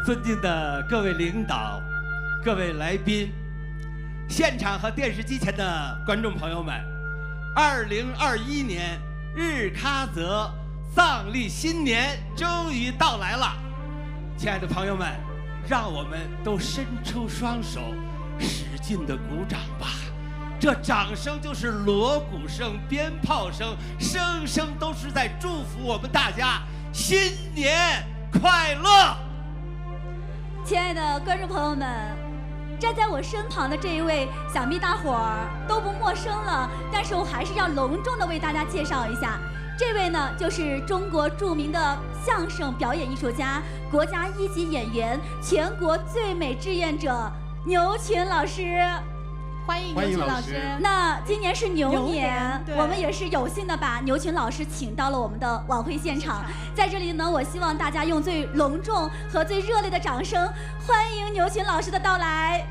尊敬的各位领导、各位来宾、现场和电视机前的观众朋友们，2021年日喀则藏历新年终于到来了。亲爱的朋友们，让我们都伸出双手，使劲的鼓掌吧！这掌声就是锣鼓声、鞭炮声，声声都是在祝福我们大家新年快乐！亲爱的观众朋友们，站在我身旁的这一位，想必大伙儿都不陌生了，但是我还是要隆重的为大家介绍一下，这位呢就是中国著名的相声表演艺术家、国家一级演员、全国最美志愿者牛群老师。欢迎牛群老师。那今年是牛年，我们也是有幸的把牛群老师请到了我们的晚会现场。在这里呢，我希望大家用最隆重和最热烈的掌声欢迎牛群老师的到来。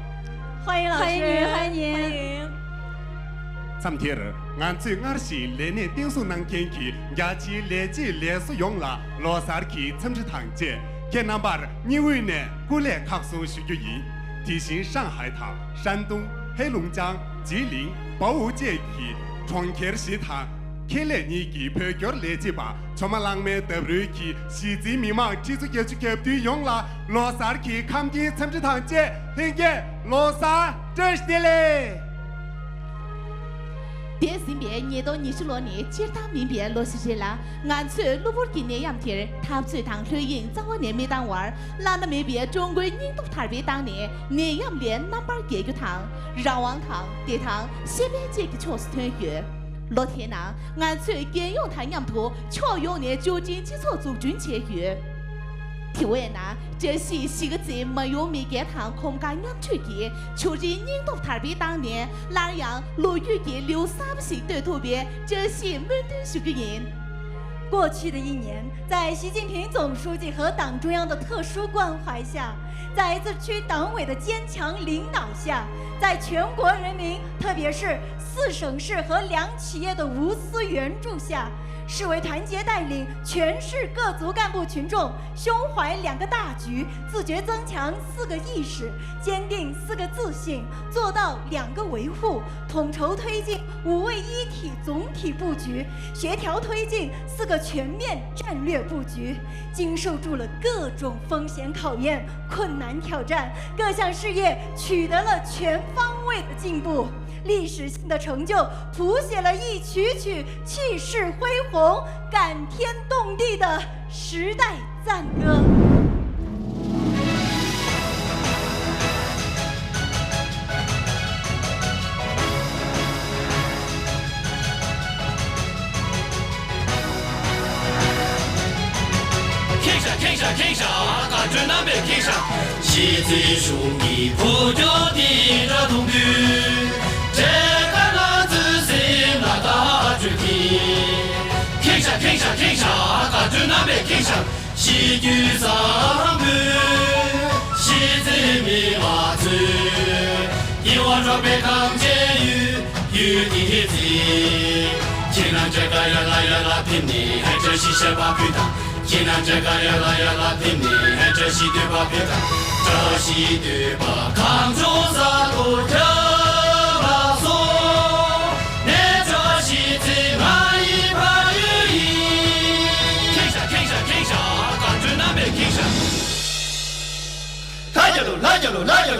欢迎老师，欢迎您，欢迎您。欢迎。今天俺最爱是来年顶数能天气，假期来季来使用了，老三去参加堂节，给那把你为呢过来看书学语言，提醒上海滩、山东。黑龙江、吉林、保护街区、创开西塘，看来你给拍脚来几把，咱们浪漫得不去，西子迷茫，技术也去给对用了，老三去看见参加堂节，听见罗萨这是的嘞。电视边年到20多年，接当面边罗西些啦，俺村路不今年样天，他最堂推营在我年没当玩，拉那面边中国人都特别当年，年样连那把几个堂，绕王堂、地堂，西边这个确实挺远。老天呐，俺村建用台样图，超用年究竟几错组军前月。体位呢，这是个字没有没给堂空间样出去，就是人都特别当年，那样落雨给留三不行对特别，这是门对是个人。过去的一年，在习近平总书记和党中央的特殊关怀下，在自区党委的坚强领导下，在全国人民，特别是4省市和2企业的无私援助下，市委团结带领全市各族干部群众，胸怀2个大局，自觉增强4个意识，坚定4个自信，做到2个维护，统筹推进5位一体总体布局，协调推进4个全面战略布局，经受住了各种风险考验、困难挑战，各项事业取得了全方位的进步。历史性的成就谱写了一曲曲气势恢宏、感天动地的时代赞歌。天上，感觉那边天上，习最书记普救的这同志，这个男子是那大主题。天上，感觉那边天上，习举上门，习最没娃子，一碗装备扛监狱，有的子，天南这个呀啦拼命，还真是先把皮当。天南这个呀啦拼命，还这是对把别干，这是对把抗中杀毒这把说，那这是最满意把语意。天上，感觉那边天上。来家喽，大家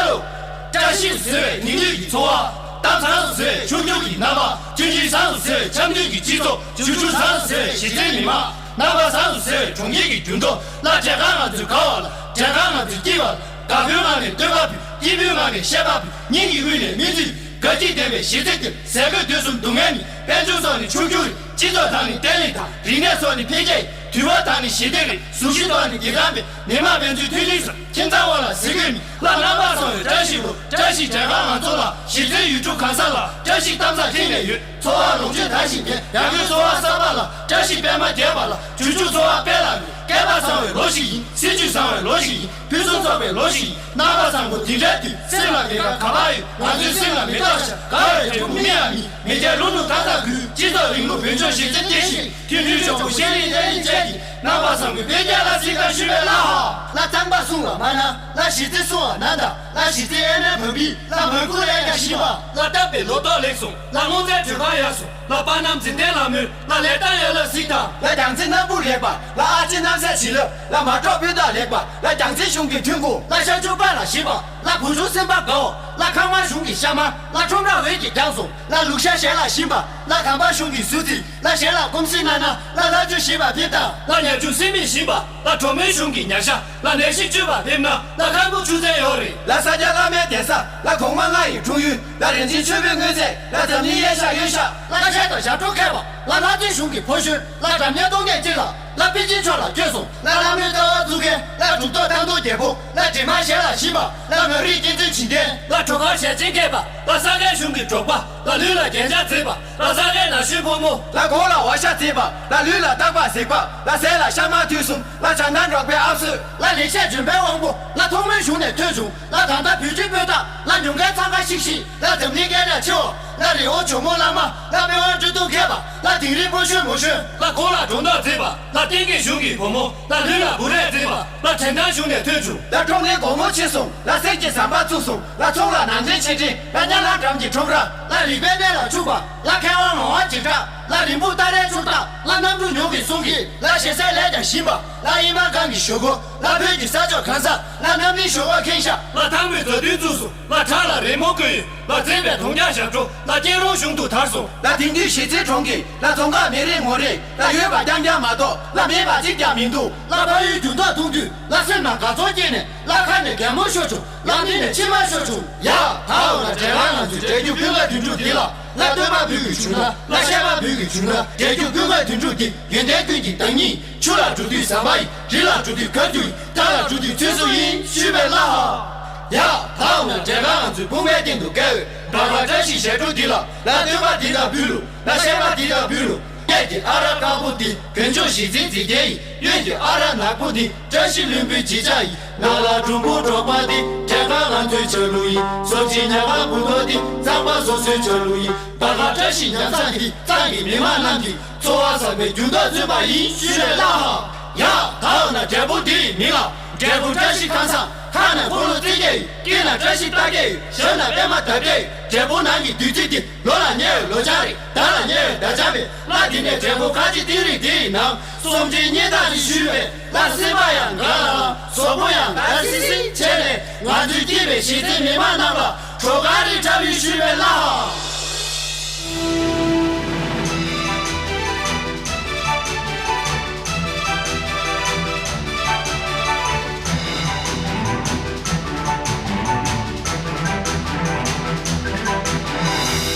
喽，这是谁？你的错啊！当30岁，穷就给那么，经济30岁，强就给基础，就30岁，是真明嘛？哪怕30岁，从一个军种，那这行就高了，这行就低了，高标嘛的对吧？低标嘛的斜吧？人的为了民族，各地单位现在的3个对手动员你，编组上的求救的，制造上的电力塔，人家上的偏见，推我堂的现代的，熟悉上的地干部，你妈编组推进上，听咱忘了4个米，那哪怕上有这些路，这是这行做了，现在宇宙看上了，这是当上听的语，做完龙卷谈新天，2个做完3把了，这是别买电把了，居住做完别了。该把上位罗西赢，戏剧上位罗西赢，比如装备罗西赢，哪怕上过地铁队，生了这个卡巴鱼，完全生了没到下，高二就不免你，每天路路打打去，几道领路变成现在电信，听女生不心里在一接地，哪怕上过别家那是个徐别拉好，那咱把送了满了，那现在送了难的，那现在也能碰壁，那碰过来个希望，那打被落到来送，那我在这把也送，那把咱们今天那门，那来当也了谁当，那当真那不来吧，那阿金那。在起了，那马照表达来吧，那江浙兄弟听过，那小酒办了西吧，那普出身把高，那看完兄弟下马，那中朝危机江苏，那路下写了西吧，那看把兄弟书记，那写了恭喜奶奶，那就西吧别当，那也就生命西吧，那专门兄弟娘下，那联系就吧别拿，那看不出在有理，那三家拉面电视，那空碗那也终于，那人情全凭人在，那等你眼下眼下，那现在下周开吧，那对兄弟破训，那咱们都年纪了。那毕竟穿了绝送，那咱们到租给，那住到当地店铺，那这马写了西吧，那我已经在起点，那出口先进开吧，那3个兄弟做吧，那绿了店家走吧，那3个那水婆母，那过了往下走吧，那绿了当把谁吧，那塞了下马推送，那长南装备二手，那连线准备王布，那同门兄弟推出，那堂他脾气不大，那勇敢敞开信息，那怎么你给他求？那里我周末了吗？那别往这都开吧，那地里不学不学，那过了中到走吧，那顶给兄弟婆母，那绿了不来走吧，那承担兄弟推出，那中年公母起送，那3级3把组送，那从了南京起进，那娘俩张继冲上，那里边来了主吧，那开完龙王警察。那领不带来出大，那南部牛给送给，那现在来点新吧，那一马刚给学过，那北京三角看上，那南边学我看下，那他们这对住宿，那查了人毛鬼，那这边同家相处，那金融雄都他说，那天地现在重给，那中国没人我人，那月把两家马多，那没把这家民族，那把有军大同居，那是哪个做点呢？那看着干么学出，那你的起码学出呀，好了，这玩意儿这就跟我听出地了。那对把皮给穷了，那先把皮给穷了，这就跟我听出地，原来规矩等你，出了注定300亿，进了注定可对，到了注定最收银，许白拉哈。呀，好了，这玩意儿最不买定都改为，爸爸这是先注定了，那对把地的皮路，那先把地的皮路。远的阿拉高不低，跟着西进最便宜；远的阿拉南不低，这是伦北几加一。拿了中国做官的，这个俺最吃路易，说起年还不多的，咱把说谁吃路易？把他这些年咱的，咱给明满难的，做完三杯就到嘴巴一学拉哈呀，好那这不第一名了，这不这是看上。看那葫芦最给，给那这些大给，生那别嘛特别，这不难的对对的，落了年落家里，当了年大家别，那今年这不看起地里地能，送进你大的许愿，那是把样干了，说不样，但是是前来，俺最地位现在没满那个，说俺的这笔许愿啦。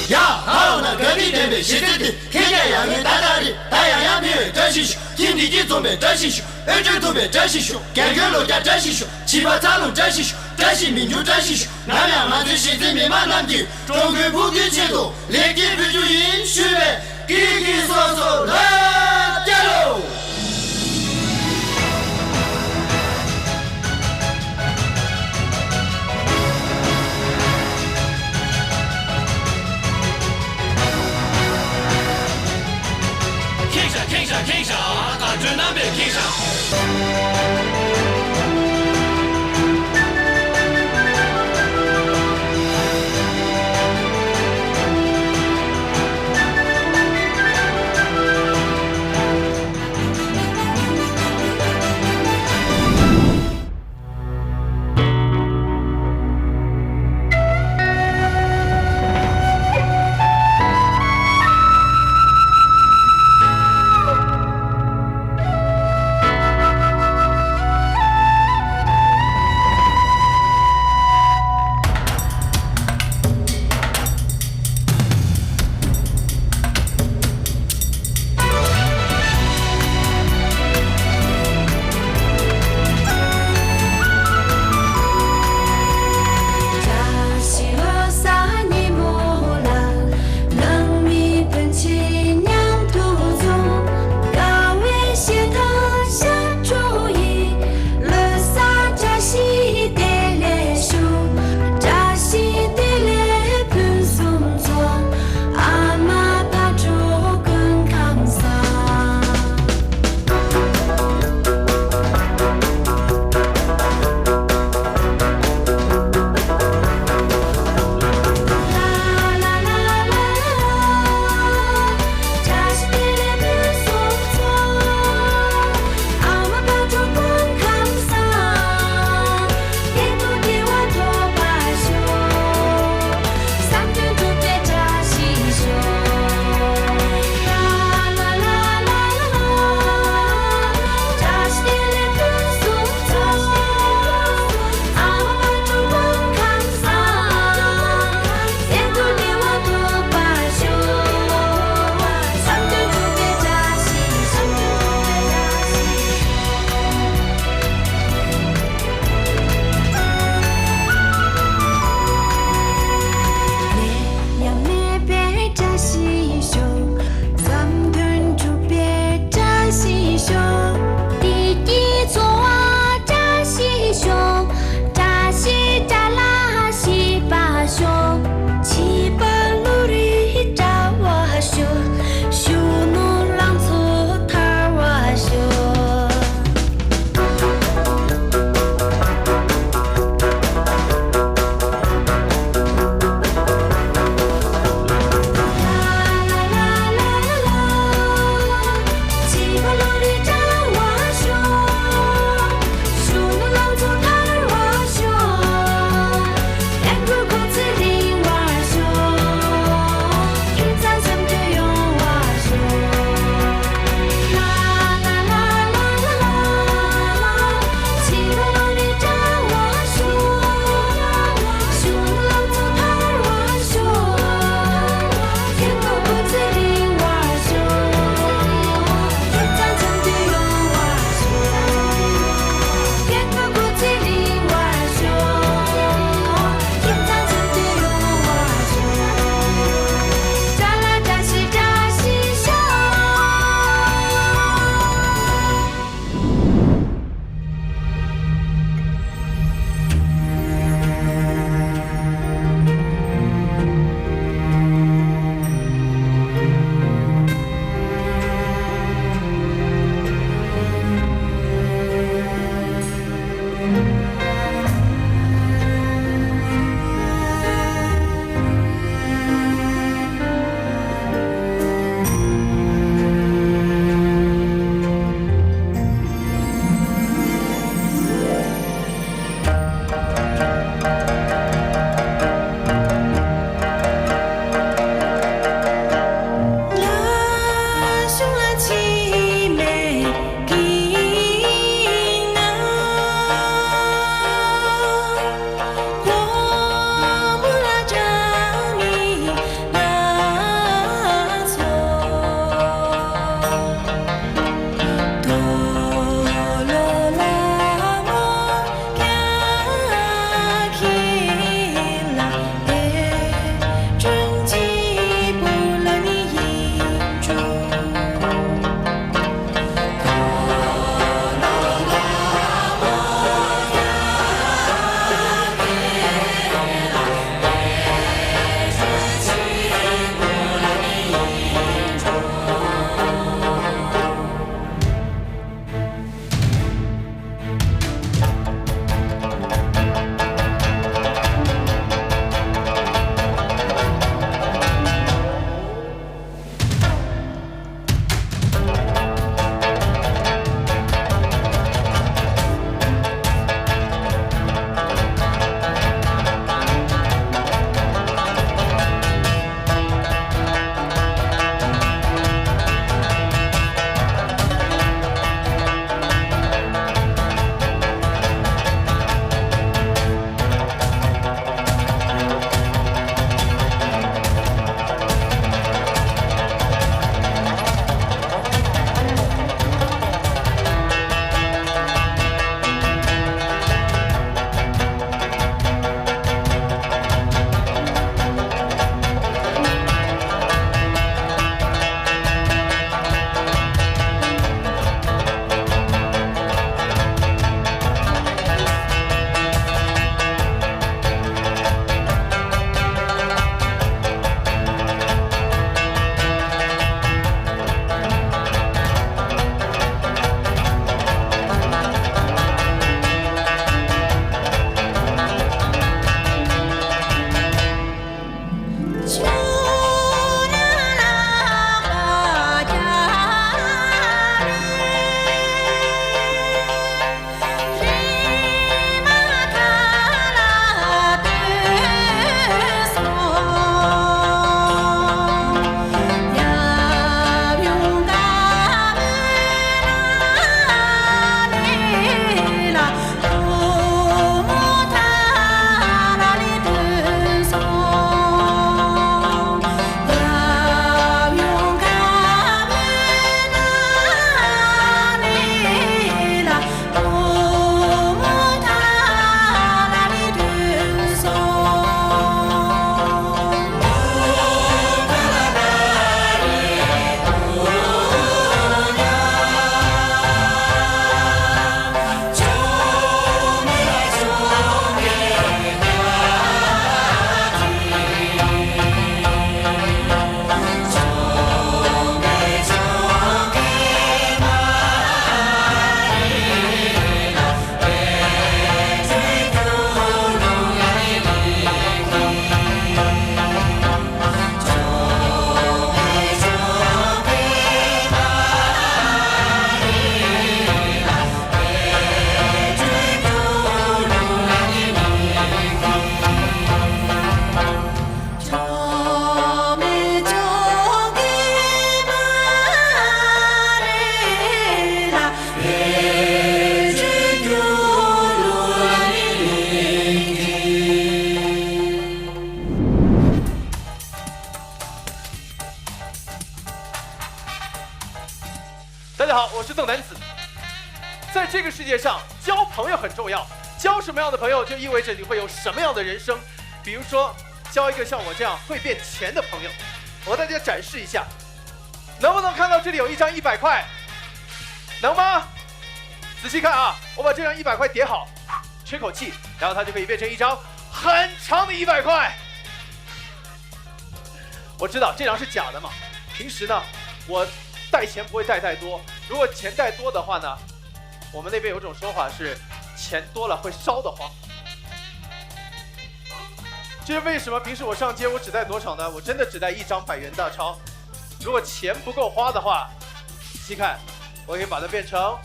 呀，好那隔壁这边现在的，看见阳光大大的，太阳阳面真是凶，天地的左边真是凶，二这左边真是凶，感觉楼家真是凶，七八长路真是凶，真是民族真是凶，南面俺这现在没满南的，中国不给前途，连给不就赢，学呗，给给说说来加油。天上，大军南北天上。好，我是邓南子。在这个世界上，交朋友很重要。交什么样的朋友，就意味着你会有什么样的人生。比如说，交一个像我这样会变钱的朋友。我和大家展示一下，能不能看到这里有一张100块？能吗？仔细看啊，我把这张100块叠好，吹口气，然后它就可以变成一张很长的100块。我知道这张是假的嘛。平时呢，我带钱不会带太多。如果钱带多的话呢，我们那边有种说法是，钱多了会烧得慌。这是为什么？平时我上街我只带多少呢？我真的只带1张100元大钞。如果钱不够花的话，仔细看，我可以把它变成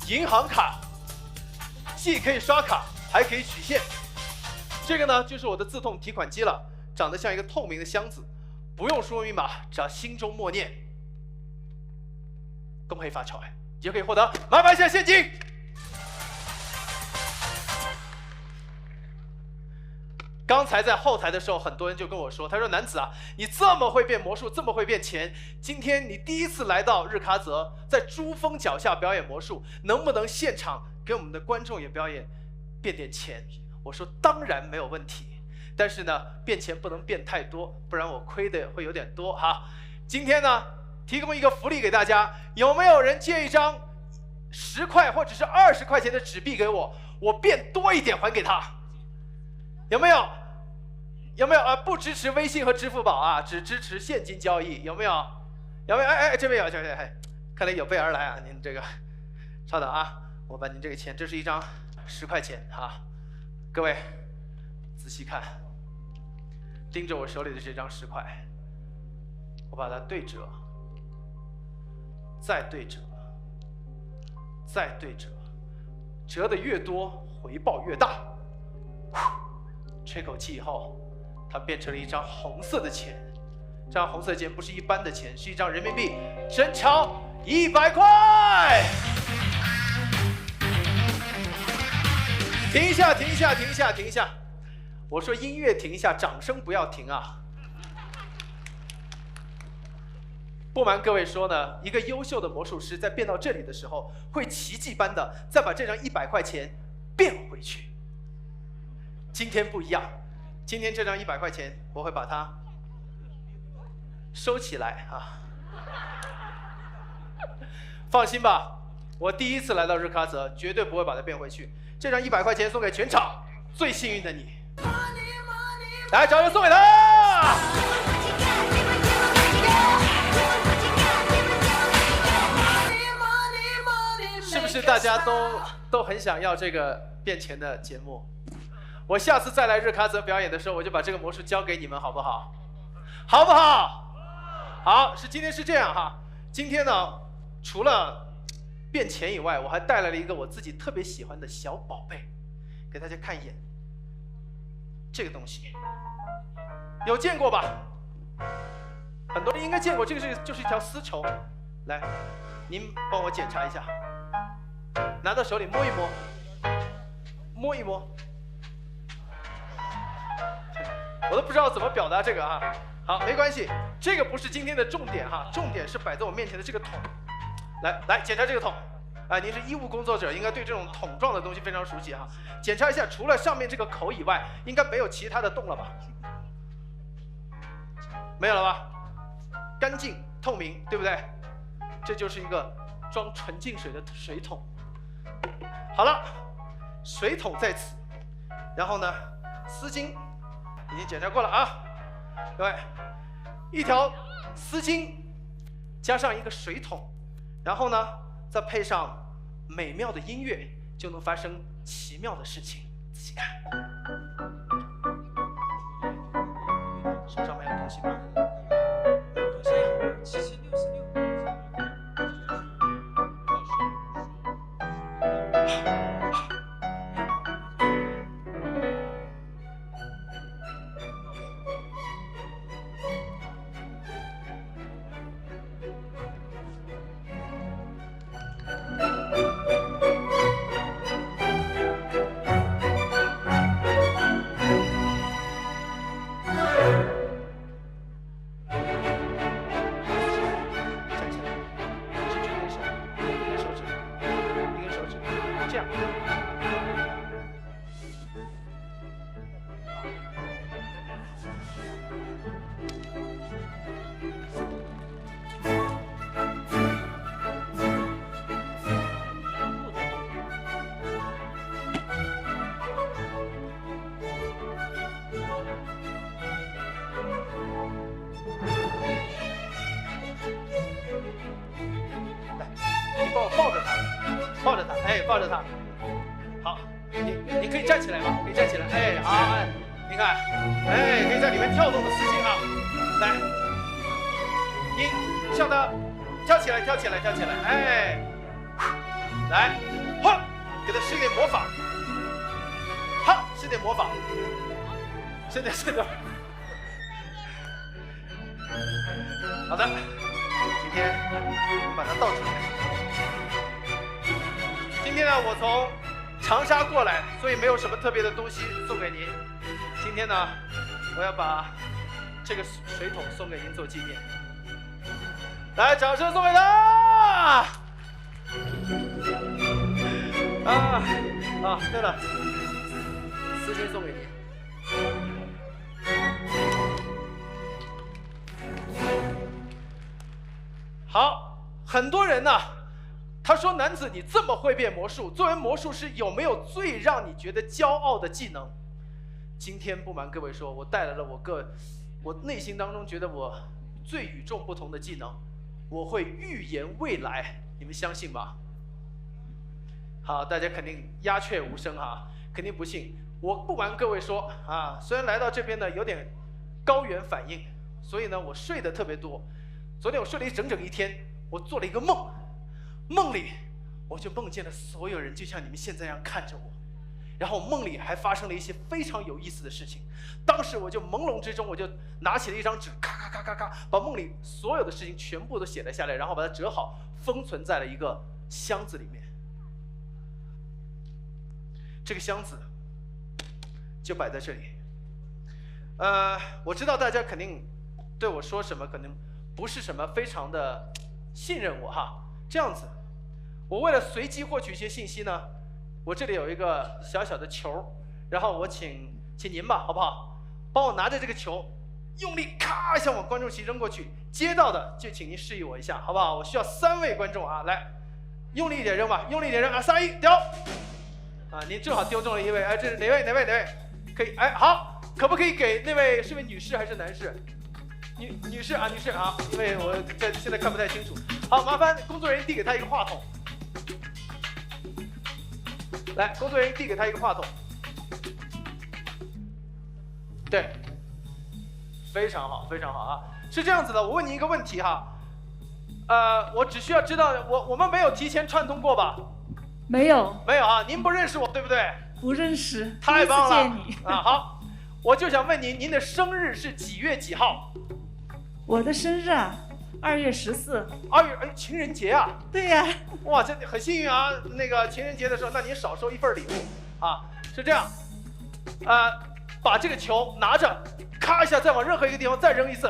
银行卡，既可以刷卡，还可以取现。这个呢，就是我的自动提款机了，长得像一个透明的箱子，不用输入密码，只要心中默念，恭喜发财，就可以获得满满现金。刚才在后台的时候，很多人就跟我说，他说南子啊，你这么会变魔术，这么会变钱，今天你第一次来到日喀则，在珠峰脚下表演魔术，能不能现场给我们的观众也表演变点钱？我说当然没有问题，但是呢，变钱不能变太多，不然我亏的会有点多哈。今天呢，提供一个福利给大家，有没有人借一张10块或者是20块钱的纸币给我，我变多一点还给他？有没有？有没有啊？不支持微信和支付宝啊，只支持现金交易，有没有？有没有？哎，这边有，这边有，看来有备而来啊！您这个，稍等啊，我把您这个钱，这是一张10块钱啊，各位仔细看，盯着我手里的这张10块，我把它对折，再对折，再对折，折的越多，回报越大。吹口气以后，它变成了一张红色的钱。这张红色的钱不是一般的钱，是一张人民币真钞100块。停一下，停一下，停一下，停一下！我说音乐停一下，掌声不要停啊！不瞒各位说呢，一个优秀的魔术师在变到这里的时候，会奇迹般的再把这张100块钱变回去。今天不一样，今天这张100块钱我会把它收起来啊。放心吧，我第一次来到日喀则，绝对不会把它变回去。这张100块钱送给全场最幸运的你，来，掌声送给他！是不是大家都很想要这个变钱的节目？我下次再来日喀则表演的时候，我就把这个魔术交给你们，好不好？好不好？好，今天是这样哈。今天呢，除了变钱以外，我还带来了一个我自己特别喜欢的小宝贝，给大家看一眼。这个东西有见过吧？很多人应该见过，这个就是一条丝绸。来，您帮我检查一下，拿到手里摸一摸，摸一摸。我都不知道怎么表达这个哈。好，没关系，这个不是今天的重点哈，重点是摆在我面前的这个桶。来检查这个桶。您是医务工作者，应该对这种桶状的东西非常熟悉哈。检查一下，除了上面这个口以外，应该没有其他的洞了吧？没有了吧？干净透明，对不对？这就是一个装纯净水的水桶。好了，水桶在此，然后呢，丝巾已经检查过了啊，各位，一条丝巾加上一个水桶，然后呢，再配上美妙的音乐，就能发生奇妙的事情。仔细看，手上没有东西吗？没有东西。7766。抱着他，哎，抱着他。好，你可以站起来吗？可以站起来，哎，好，哎，你看，哎，可以在里面跳动的丝巾啊，来，你向他跳起来，跳起来，跳起来，哎，来，嚯，给他施一点魔法，好，施点魔法，施点。好的，今天我们把它倒出来。今天呢，我从长沙过来，所以没有什么特别的东西送给您。今天呢，我要把这个水桶送给您做纪念。来，掌声送给他！对了，丝巾送给您。好，很多人呢，他说男子你这么会变魔术，作为魔术师有没有最让你觉得骄傲的技能？今天不瞒各位说，我带来了我内心当中觉得我最与众不同的技能，我会预言未来，你们相信吗？好，大家肯定鸦雀无声哈，肯定不信。我不瞒各位说啊，虽然来到这边呢有点高原反应，所以呢我睡得特别多。昨天我睡了整整一天，我做了一个梦，梦里我就梦见了所有人就像你们现在一样看着我，然后梦里还发生了一些非常有意思的事情。当时我就朦胧之中，我就拿起了一张纸，咔咔咔咔咔，把梦里所有的事情全部都写了下来，然后把它折好，封存在了一个箱子里面。这个箱子就摆在这里。我知道大家肯定对我说什么，可能不是什么非常的信任我哈。这样子，我为了随机获取一些信息呢，我这里有一个小小的球，然后我请您吧，好不好？帮我拿着这个球，用力咔一下往观众席扔过去，接到的就请您示意我一下，好不好？我需要3位观众啊，来，用力一点扔吧，用力一点扔啊！3、2、1，丢！啊，您正好丢中了一位，哎，这是哪位？可以，哎，好，可不可以给那位是位女士还是男士？女士啊，因为我现在看不太清楚。好，麻烦工作人员递给他一个话筒。来，工作人员递给他一个话筒。对，非常好，非常好啊！是这样子的，我问您一个问题哈，我只需要知道，我们没有提前串通过吧？没有啊，您不认识我对不对？不认识，太棒了！第一次见你啊，好，我就想问您的生日是几月几号？我的生日啊，2月14。2月，哎，情人节啊！对呀。哇，真的很幸运啊！那个情人节的时候，那您少收一份礼物啊。是这样，把这个球拿着，咔一下，再往任何一个地方再扔一次。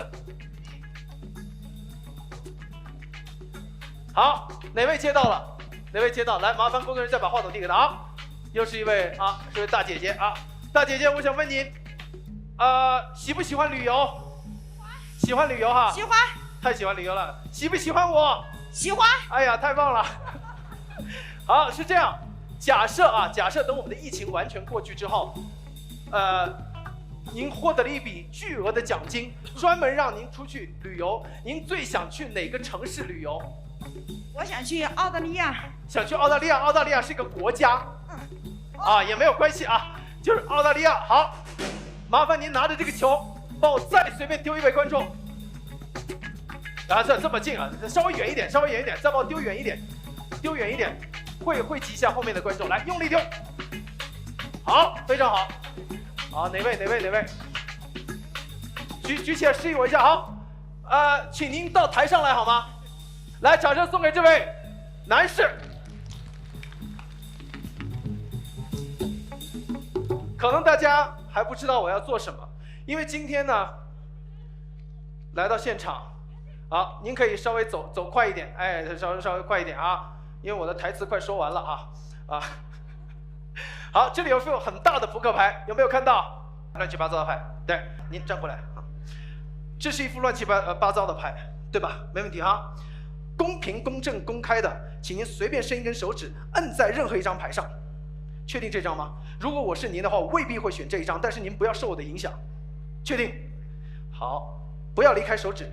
好，哪位接到了？来，麻烦工作人员再把话筒递给他啊。又是一位啊，是位大姐姐啊。大姐姐，我想问您，喜不喜欢旅游？喜欢旅游哈？喜欢。太喜欢旅游了。喜不喜欢我？喜欢。哎呀，太棒了。好，是这样，假设等我们的疫情完全过去之后，您获得了一笔巨额的奖金，专门让您出去旅游。您最想去哪个城市旅游？我想去澳大利亚。想去澳大利亚？澳大利亚是一个国家。啊，也没有关系啊，就是澳大利亚。好，麻烦您拿着这个球，帮我再随便丢一位观众。啊，这么近啊，稍微远一点，再帮我丢远一点，会挤一下后面的观众。来，用力丢。好，非常好。好，哪位？举起来示意我一下。好，请您到台上来好吗？来，掌声送给这位男士。可能大家还不知道我要做什么，因为今天呢，来到现场，好，您可以稍微走快一点，哎，稍微快一点啊，因为我的台词快说完了啊。好，这里有副很大的扑克牌，有没有看到？乱七八糟的牌，对，您站过来啊，这是一副乱七八糟的牌，对吧？没问题哈，公平、公正、公开的，请您随便伸一根手指，摁在任何一张牌上。确定这张吗？如果我是您的话，我未必会选这一张，但是您不要受我的影响。确定？好，不要离开手指。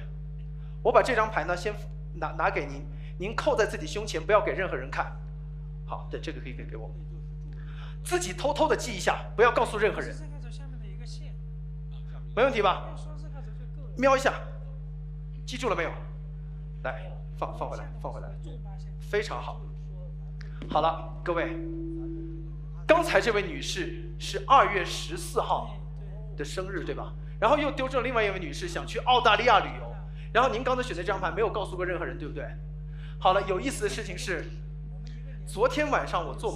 我把这张牌呢先拿给您，您扣在自己胸前，不要给任何人看。好，对，这个可以给我，自己偷偷的记一下，不要告诉任何人。没问题吧？瞄一下，记住了没有？来，放回来，放回来，非常好。好了，各位，刚才这位女士是2月14号的生日，对吧？然后又丢正另外一位女士想去澳大利亚旅游，然后您刚才选的这张牌没有告诉过任何人，对不对？好了，有意思的事情是，昨天晚上我做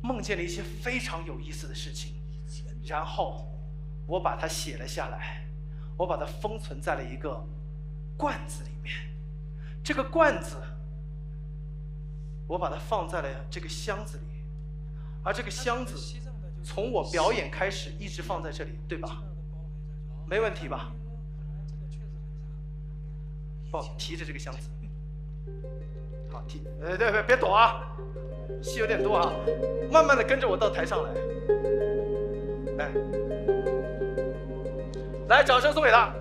梦见了一些非常有意思的事情，然后我把它写了下来，我把它封存在了一个罐子里面。这个罐子，我把它放在了这个箱子里，而这个箱子从我表演开始一直放在这里，对吧？没问题吧？帮我提着这个箱子，好提，对，别躲啊，戏有点多啊，慢慢的跟着我到台上来，来，掌声送给他。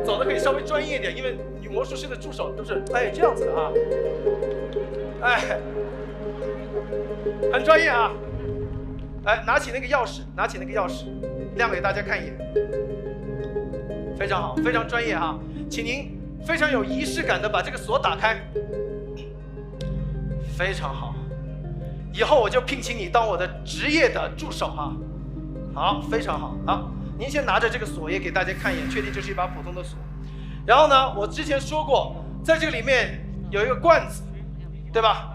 走的可以稍微专业一点，因为女魔术师的助手都是这样子的啊，很专业啊。来，拿起那个钥匙，亮给大家看一眼，非常好，非常专业哈，请您非常有仪式感的把这个锁打开，非常好。以后我就聘请你当我的职业的助手哈。好，非常好。好，您先拿着这个锁也给大家看一眼，确定这是一把普通的锁。然后呢，我之前说过，在这个里面有一个罐子，对吧？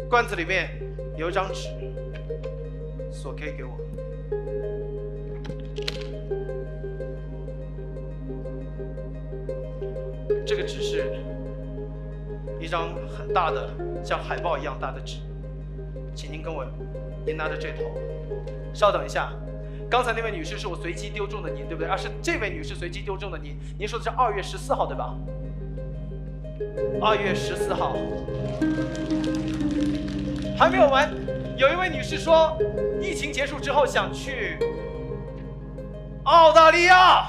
罐子里面有一张纸，锁可以给我。这个纸是一张很大的，像海报一样大的纸，请您拿着这头。稍等一下，刚才那位女士是我随机丢中的您，对不对？是这位女士随机丢中的您。您说的是2月14号，对吧？2月14号，还没有完。有一位女士说，疫情结束之后想去澳大利亚。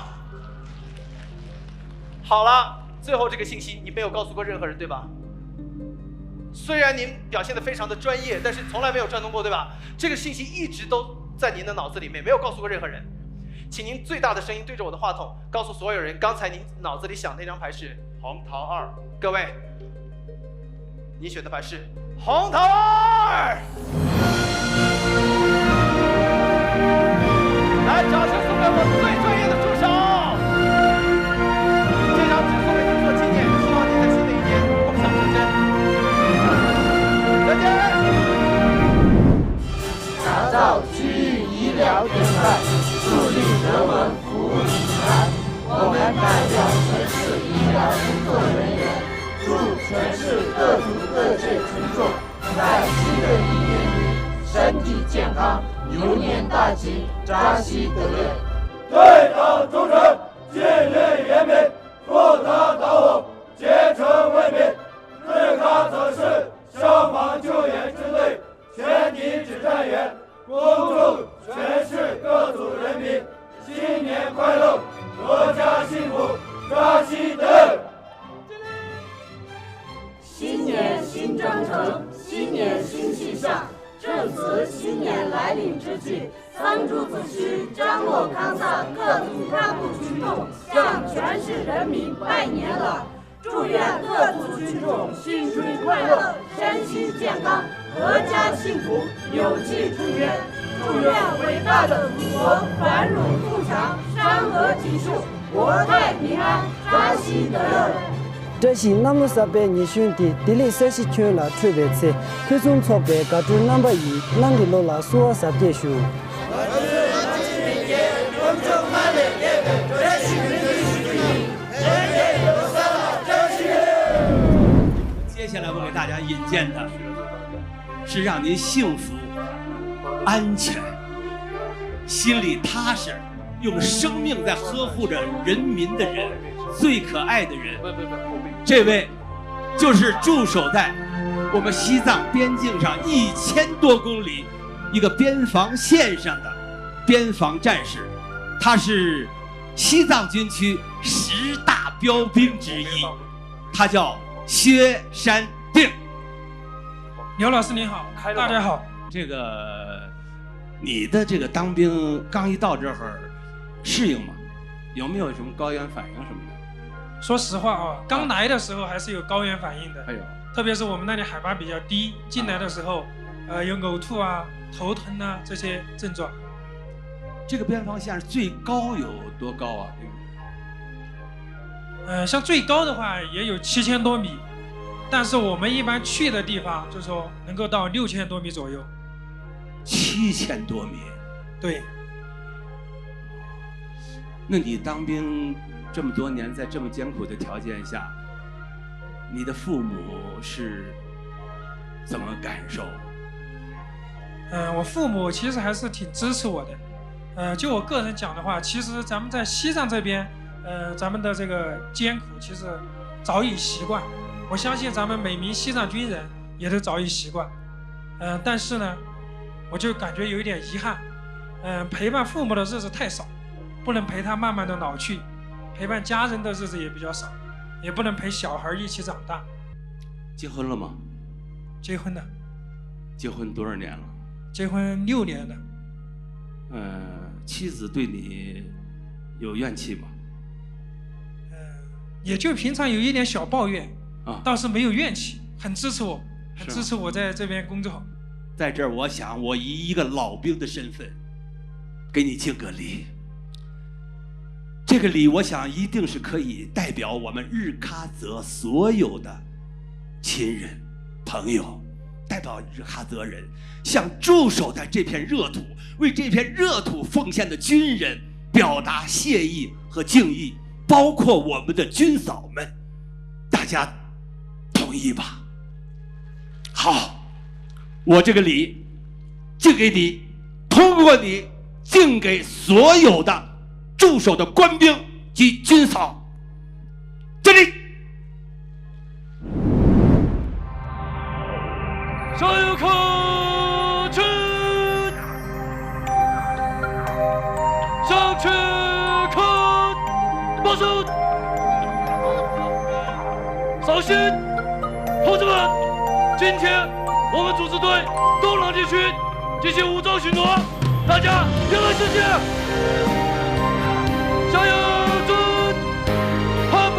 好了，最后这个信息你没有告诉过任何人，对吧？虽然您表现得非常的专业，但是从来没有转动过，对吧？这个信息一直都在您的脑子里面，没有告诉过任何人。请您最大的声音对着我的话筒，告诉所有人，刚才您脑子里想那张牌是红桃2。各位，你选的牌是红桃2。来，掌声送给我最专业的助手。这张纸送给您做纪念，希望您在新的一年梦想成真。再见。打造区域医疗典范，树立人文服务品牌。我们代表全市医疗工作人员，祝全市各族各界群众在新的一年里身体健康，牛年大吉，扎西德勒。对党忠诚，建业严明，做他党我，竭诚为民。日喀则市消防救援支队全体指战员，恭祝全市各族人民新年快乐，阖家幸福，扎西德勒。新年新征程，新年新气象。正值新年来临之际，桑珠子区张洛康萨各族干部群众向全市人民拜年了。祝愿各族群众新春快乐，身心健康，阖家幸福，有气出源。祝愿伟大的祖国繁荣富强，山河锦绣，国泰民安，扎西德勒。这是那么三百二兄弟，第六三十圈了，特别次，其中错别个就那么一，那里落了说啥结束。接下来我给大家引荐的是让您幸福、安全、心里踏实，用生命在呵护着人民的人，最可爱的人。这位就是驻守在我们西藏边境上1000多公里一个边防线上的边防战士，他是西藏军区10大标兵之一，他叫薛山定。刘老师您好，大家好。这个你的这个当兵刚一到这儿适应吗？有没有什么高原反应什么的？说实话啊，刚来的时候还是有高原反应的。哎呦，特别是我们那里海拔比较低，进来的时候，有呕吐啊、头疼啊这些症状。这个边防线最高有多高啊？像最高的话也有7000多米，但是我们一般去的地方就是说能够到6000多米左右。7000多米？对。那你当兵这么多年，在这么艰苦的条件下，你的父母是怎么感受？我父母其实还是挺支持我的。就我个人讲的话，其实咱们在西藏这边，咱们的这个艰苦其实早已习惯。我相信咱们每名西藏军人也都早已习惯。但是呢，我就感觉有一点遗憾。陪伴父母的日子太少，不能陪他慢慢的老去；陪伴家人的日子也比较少，也不能陪小孩一起长大。结婚了吗？结婚了。结婚多少年了？结婚6年了。妻子对你有怨气吗？也就平常有一点小抱怨啊，倒是没有怨气，很支持我，很支持我在这边工作。在这儿，我想我以一个老兵的身份给你敬个礼。这个礼，我想一定是可以代表我们日喀则所有的亲人、朋友，代表日喀则人，向驻守在这片热土、为这片热土奉献的军人表达谢意和敬意，包括我们的军嫂们，大家同意吧？好，我这个礼敬给你，通过你敬给所有的驻守的官兵及军嫂。敬礼！加油！可去，向前看，报数。稍息，同志们，今天我们组织队东廊地区进行武装巡逻，大家严格执行。加油！准，喊不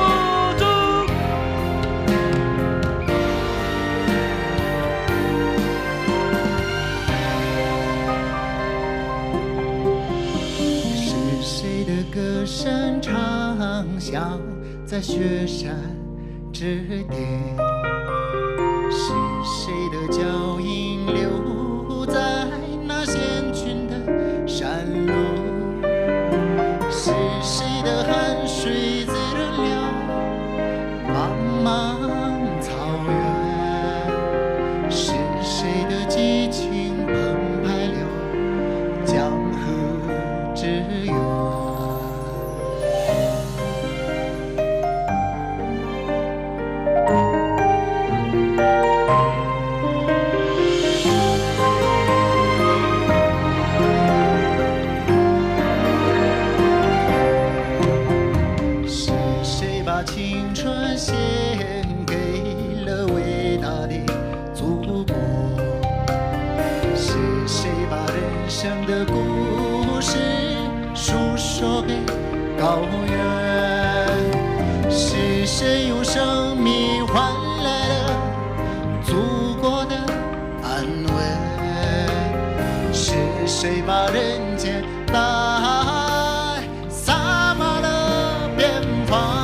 准。是谁的歌声唱响在雪山之巅？是谁的脚印留在那险峻的山路？是谁的汗水滋润了茫茫草原？是谁的激情澎湃了江河之源？青春献给了伟大的祖国，是谁把人生的故事述说给高原？是谁用生命换来了祖国的安稳？是谁把人间大爱洒满了边防？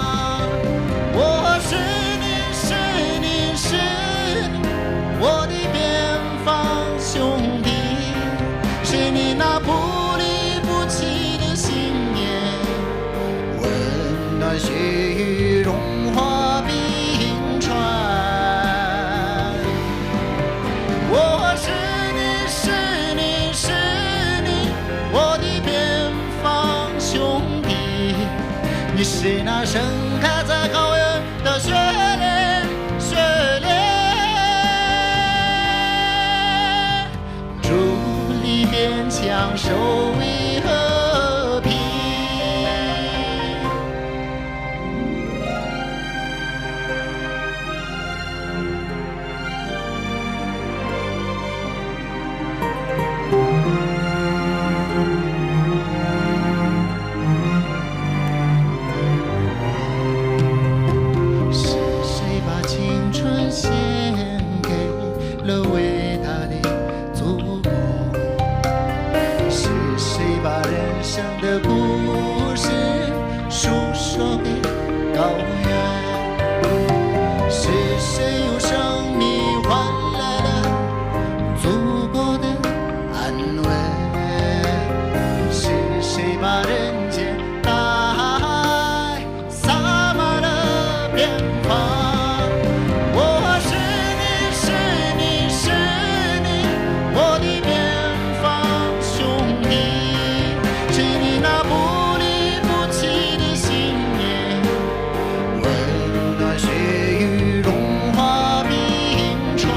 我的边防兄弟，是你那不离不弃的信念，温暖血雨，融化冰川。我是你，是你，是你，我的边防兄弟，你是那盛开在高原的雪莲，雪莲。边疆守卫和平。了伟大的祖国？是谁把人生的故事诉说给高原？是谁用生命换来了祖国的安稳？是谁把人间大海洒满了边防？我是你，是你，是你，我的边防兄弟，是你那不离不弃的信念，温暖血雨，融化冰川。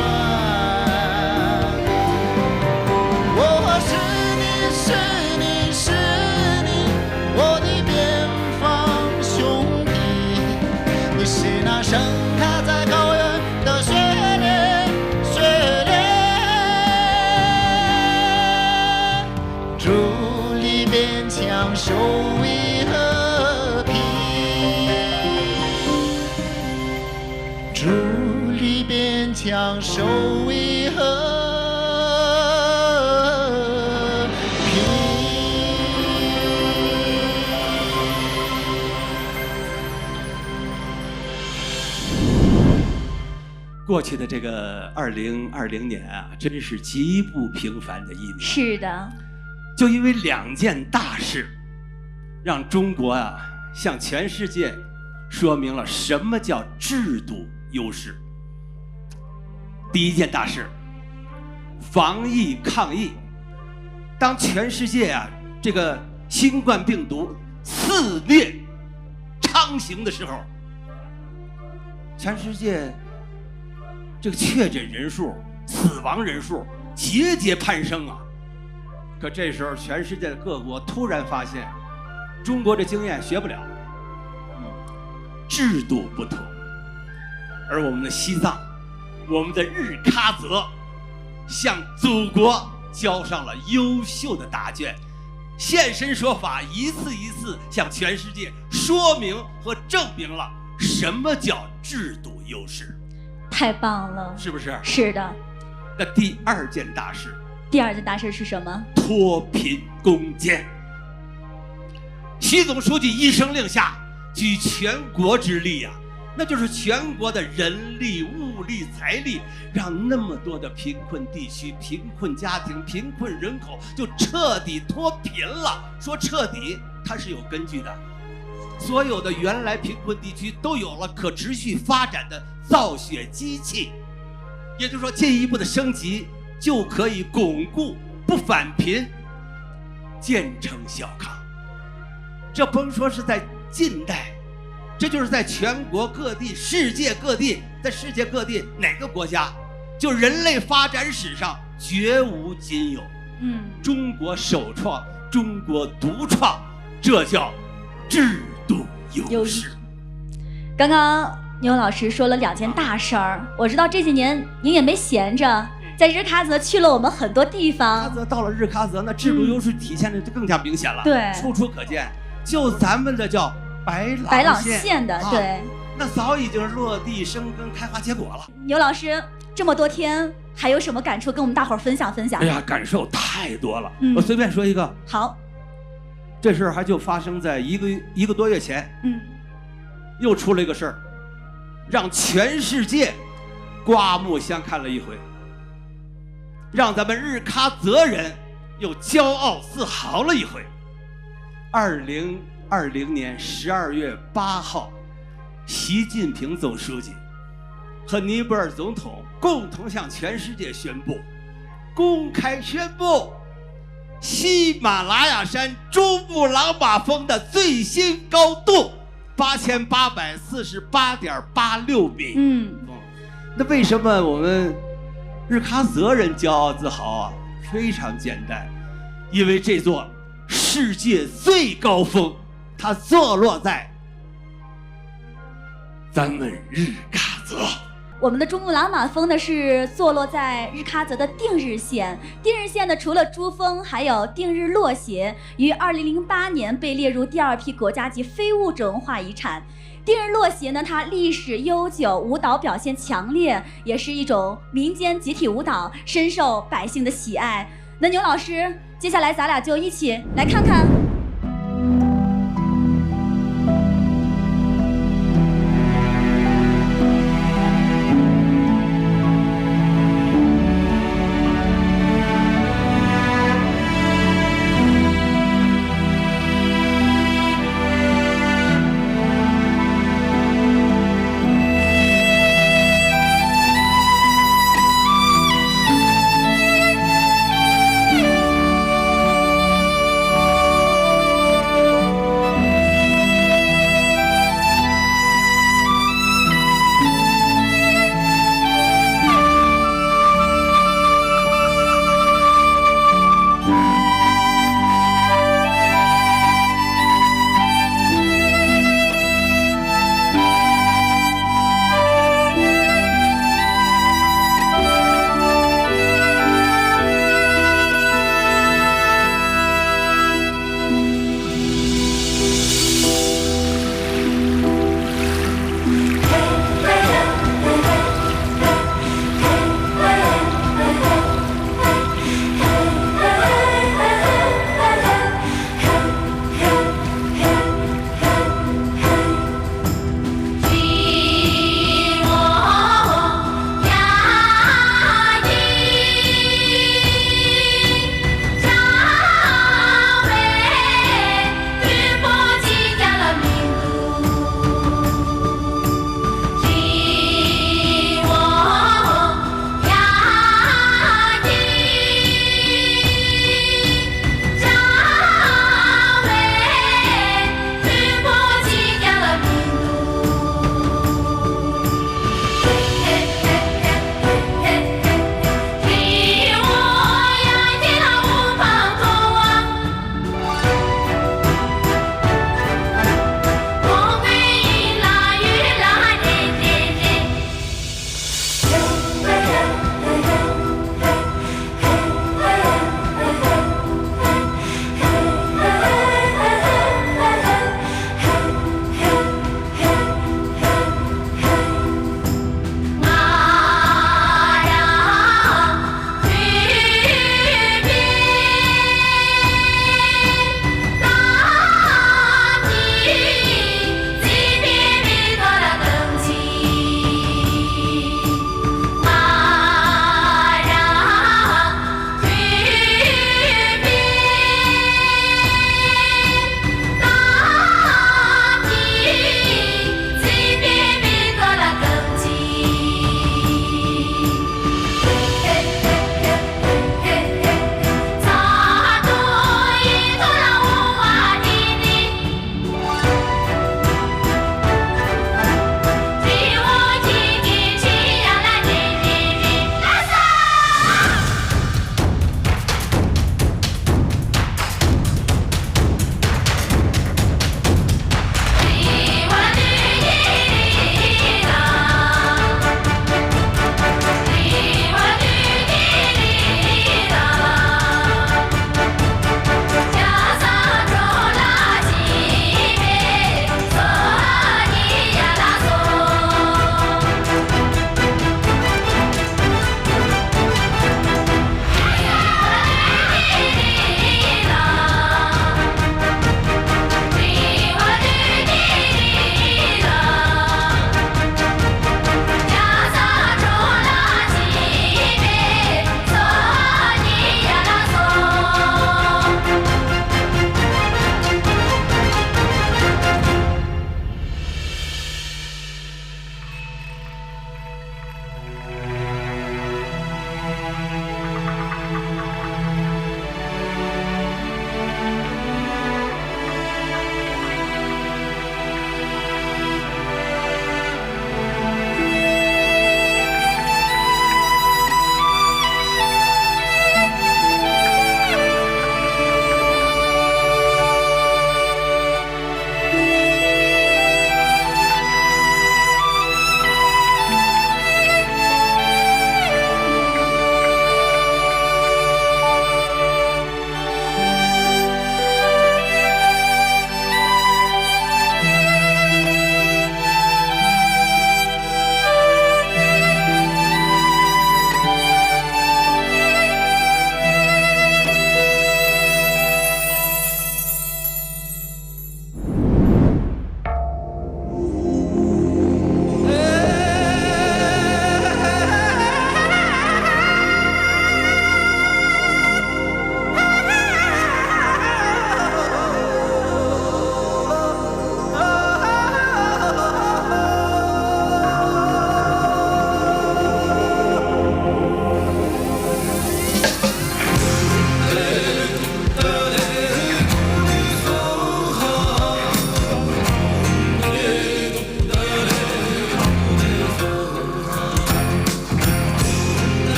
我是你，是你，是你，我的边防兄弟，你是那盛开在高原的雪莲，雪莲，伫立边疆，守卫和平，伫立边疆，守卫和平。过去的这个2020年啊，真是极不平凡的一年。是的，就因为2件大事，让中国啊向全世界说明了什么叫制度优势。第一件大事，防疫抗疫。当全世界啊这个新冠病毒肆虐猖行的时候，全世界这个确诊人数、死亡人数节节攀升啊。可这时候，全世界的各国突然发现，中国这经验学不了，制度不同。而我们的西藏，我们的日喀则，向祖国交上了优秀的答卷，现身说法，一次一次向全世界说明和证明了什么叫制度优势。太棒了，是不是？是的。那第2件大事，第2件大事是什么？脱贫攻坚。习总书记一声令下，举全国之力啊，那就是全国的人力、物力、财力，让那么多的贫困地区、贫困家庭、贫困人口就彻底脱贫了。说彻底，它是有根据的。所有的原来贫困地区都有了可持续发展的造血机器，也就是说，进一步的升级就可以巩固不返贫，建成小康。这甭说是在近代，这就是在全国各地、世界各地，在世界各地哪个国家，就人类发展史上绝无仅有。中国首创，中国独创，这叫制度优势。刚刚牛老师说了2件大事儿，我知道这几年您也没闲着，在日喀则去了我们很多地方。到了日喀则，那制度优势体现的就更加明显了，对，处处可见。就咱们的叫白朗县的，对，那早已经落地生根、开花结果了。牛老师这么多天还有什么感触跟我们大伙儿分享分享？哎呀，感受太多了，我随便说一个。好，这事儿还就发生在一个多月前，又出了一个事儿，让全世界刮目相看了一回，让咱们日喀则人又骄傲自豪了一回。2020年12月8号，习近平总书记和尼泊尔总统共同向全世界公开宣布，喜马拉雅山珠穆朗玛峰的最新高度8848.86米。那为什么我们日喀则人骄傲自豪啊？非常简单，因为这座世界最高峰，它坐落在咱们日喀则。我们的珠穆朗玛峰呢是坐落在日喀则的定日县。定日县呢除了珠峰，还有定日落鞋，于2008年被列入第2批国家级非物质文化遗产。丁日落协呢，它历史悠久，舞蹈表现强烈，也是一种民间集体舞蹈，深受百姓的喜爱。那牛老师，接下来咱俩就一起来看看。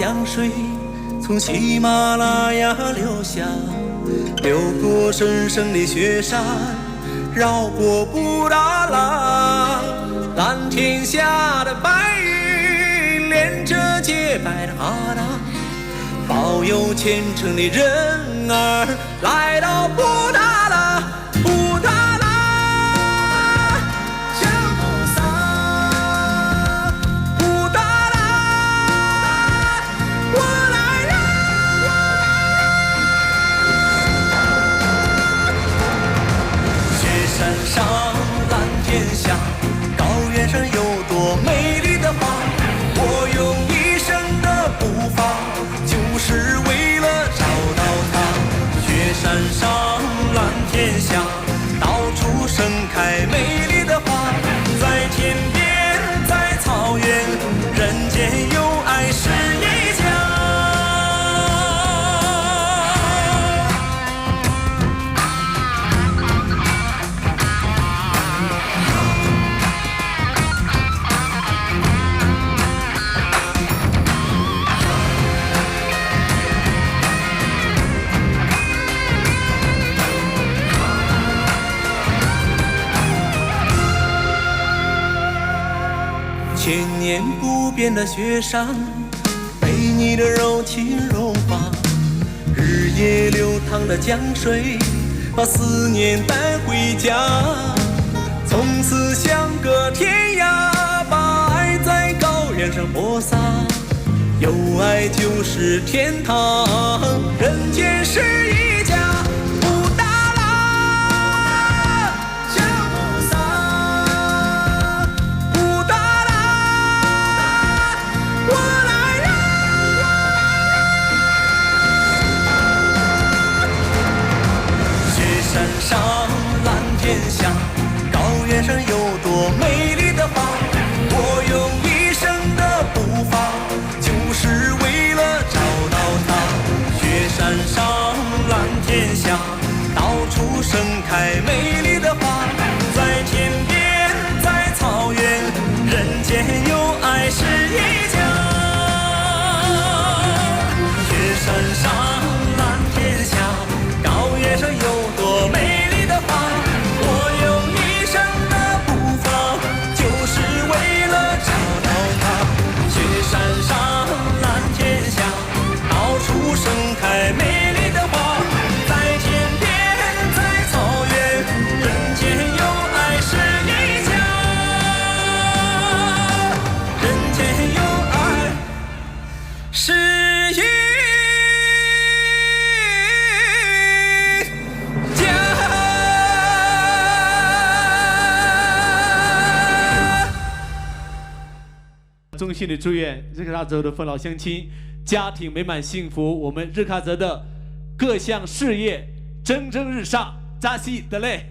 江水从喜马拉雅流下，流过神圣的雪山，绕过布达拉。蓝天下的白云连着洁白的哈达，保佑虔诚的人儿来到布达拉。布达拉降菩萨，布达拉我来了。雪山上蓝天下，高原上有多美丽的花，我用一生的步伐就是为了找到它。雪山上蓝天下，到处盛开美丽的花，在天边在草原，人间有爱是一家。千年不变的雪山，被你的柔情融化，日夜流淌的江水，把思念带回家。从此相隔天涯，把爱在高原上播撒，有爱就是天堂，人间是一家。布达拉降菩萨，布达拉我来了。雪山上蓝天下，高原上有多美丽的花，我用一生的步伐就是为了找到它。雪山上蓝天下，到处盛开美丽的花，在天边在草原，人间有爱是一家。雪山上蓝天下，高原上有多美丽的花，我用一生的步伐就是为了找到它。雪山上蓝天下，到处盛开美丽的花，在天边在草原，人间有爱是一家，人间有爱是一家。衷心的祝愿日喀则的父老乡亲家庭美满幸福，我们日喀则的各项事业蒸蒸日上，扎西德勒。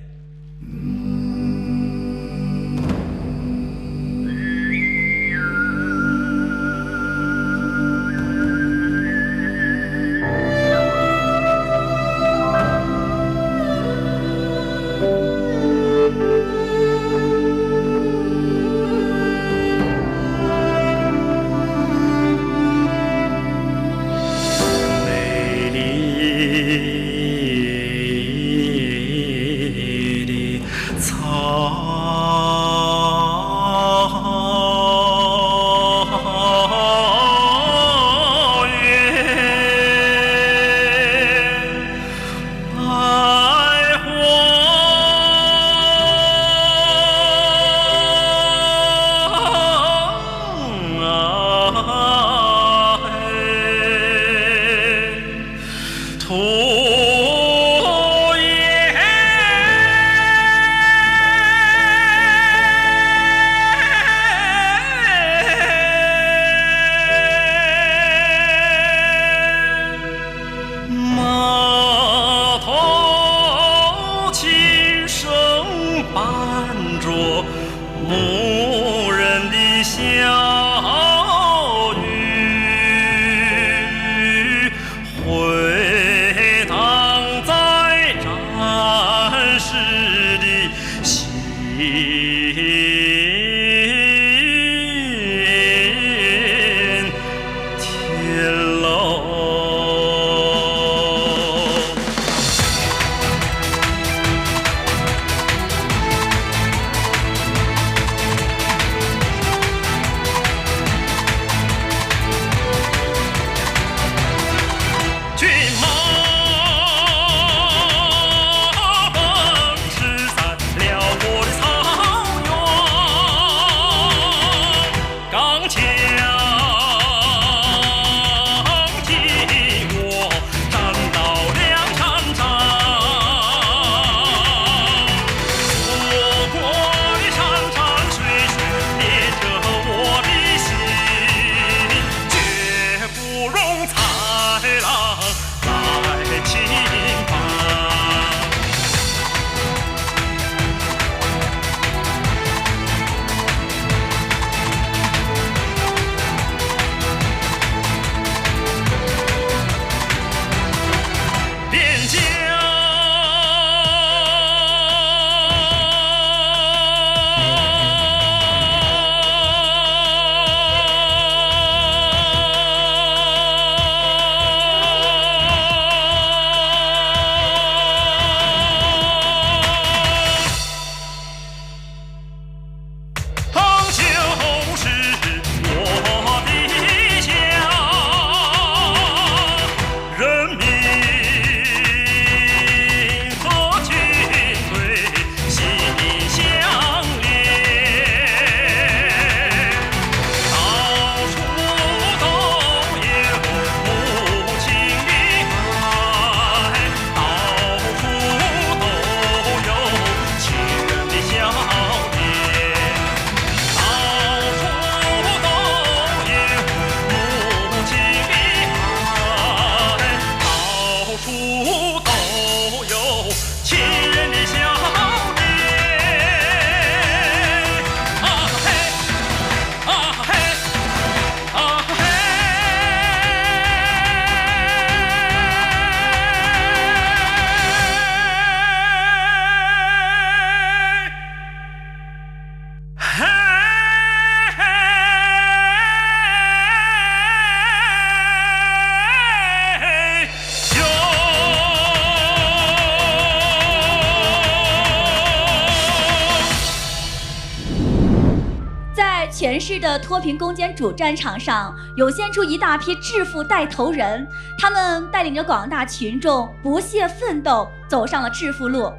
市的脱贫攻坚主战场上，涌现出一大批致富带头人，他们带领着广大群众不懈奋斗，走上了致富路。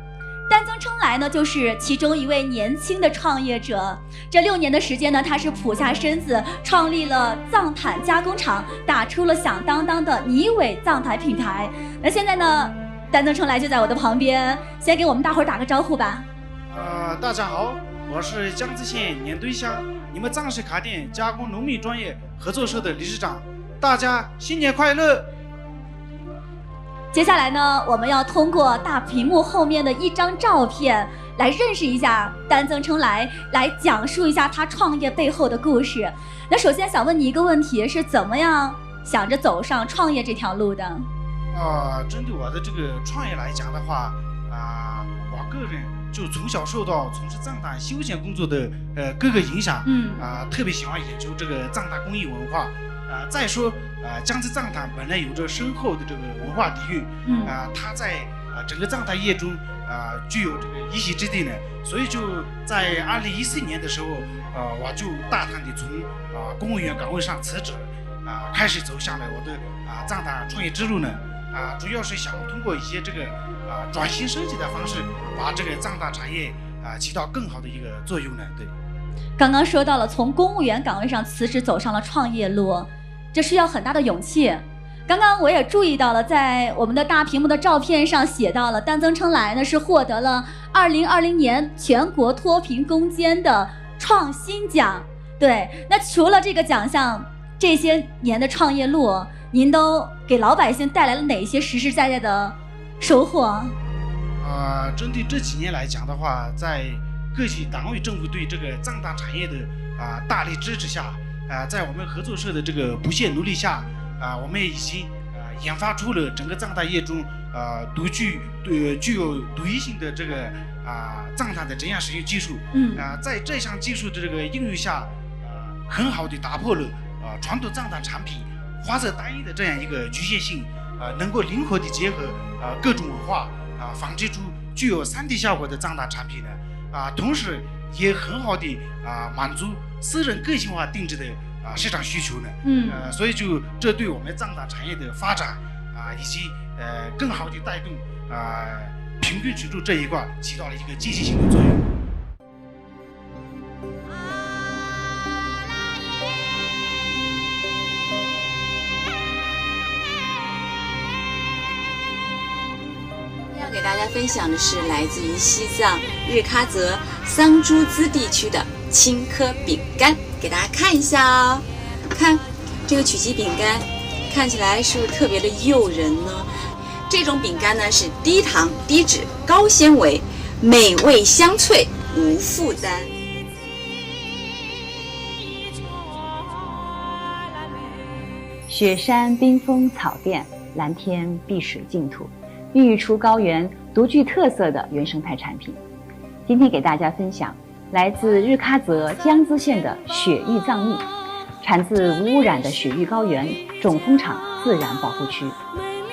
丹增称来呢，就是其中一位年轻的创业者。这6年的时间呢，他是俯下身子创立了藏毯加工厂，打出了响当当的尼伟藏毯品牌。那现在呢，丹增称来就在我的旁边，先给我们大伙儿打个招呼吧。大家好，我是江孜县粘堆乡你们藏式卡店加工农民专业合作社的理事长，大家新年快乐。接下来呢，我们要通过大屏幕后面的一张照片来认识一下丹增称来讲述一下他创业背后的故事。那首先想问你一个问题，是怎么样想着走上创业这条路的？针对我的这个创业来讲的话，我个人就从小受到从事藏毯休闲工作的各个影响，特别喜欢研究这个藏毯工艺文化。再说，江孜藏毯本来有着深厚的这个文化底蕴，它在整个藏毯业中具有这个一席之地呢。所以就在2014年的时候，我就大胆地从公务员岗位上辞职，开始走向了我的藏毯创业之路呢。主要是想通过一些这个转型升级的方式，把这个藏毯产业起到更好的一个作用呢。对，刚刚说到了从公务员岗位上辞职走上了创业路，这需要很大的勇气。刚刚我也注意到了，在我们的大屏幕的照片上写到了丹增称来呢是获得了2020年全国脱贫攻坚的创新奖。对，那除了这个奖项，这些年的创业路，您都给老百姓带来了哪些实实在在的收获？针对这几年来讲的话，在各级党委政府对这个藏毯产业的大力支持下，在我们合作社的这个不懈努力下，我们已经研发出了整个藏毯业中具有独一性的这个藏毯的整样使用技术。在这项技术的这个应用下，很好的打破了传统藏毯产品花色单一的这样一个局限性，能够灵活地结合各种文化，仿制出具有3D 效果的藏毯产品呢。同时也很好地满足私人个性化定制的市场需求呢。所以就这对我们藏毯产业的发展以及更好地带动贫困群众这一块起到了一个积极性的作用。给大家分享的是来自于西藏日喀则桑珠孜地区的青稞饼干，给大家看一下哦。看这个曲奇饼干，看起来是不是特别的诱人呢？这种饼干呢是低糖、低脂、高纤维，美味香脆，无负担。雪山冰封草甸，蓝天碧水净土，孕育出高原独具特色的原生态产品。今天给大家分享来自日喀则江孜县的雪域藏蜜，产自无污染的雪域高原种蜂场自然保护区，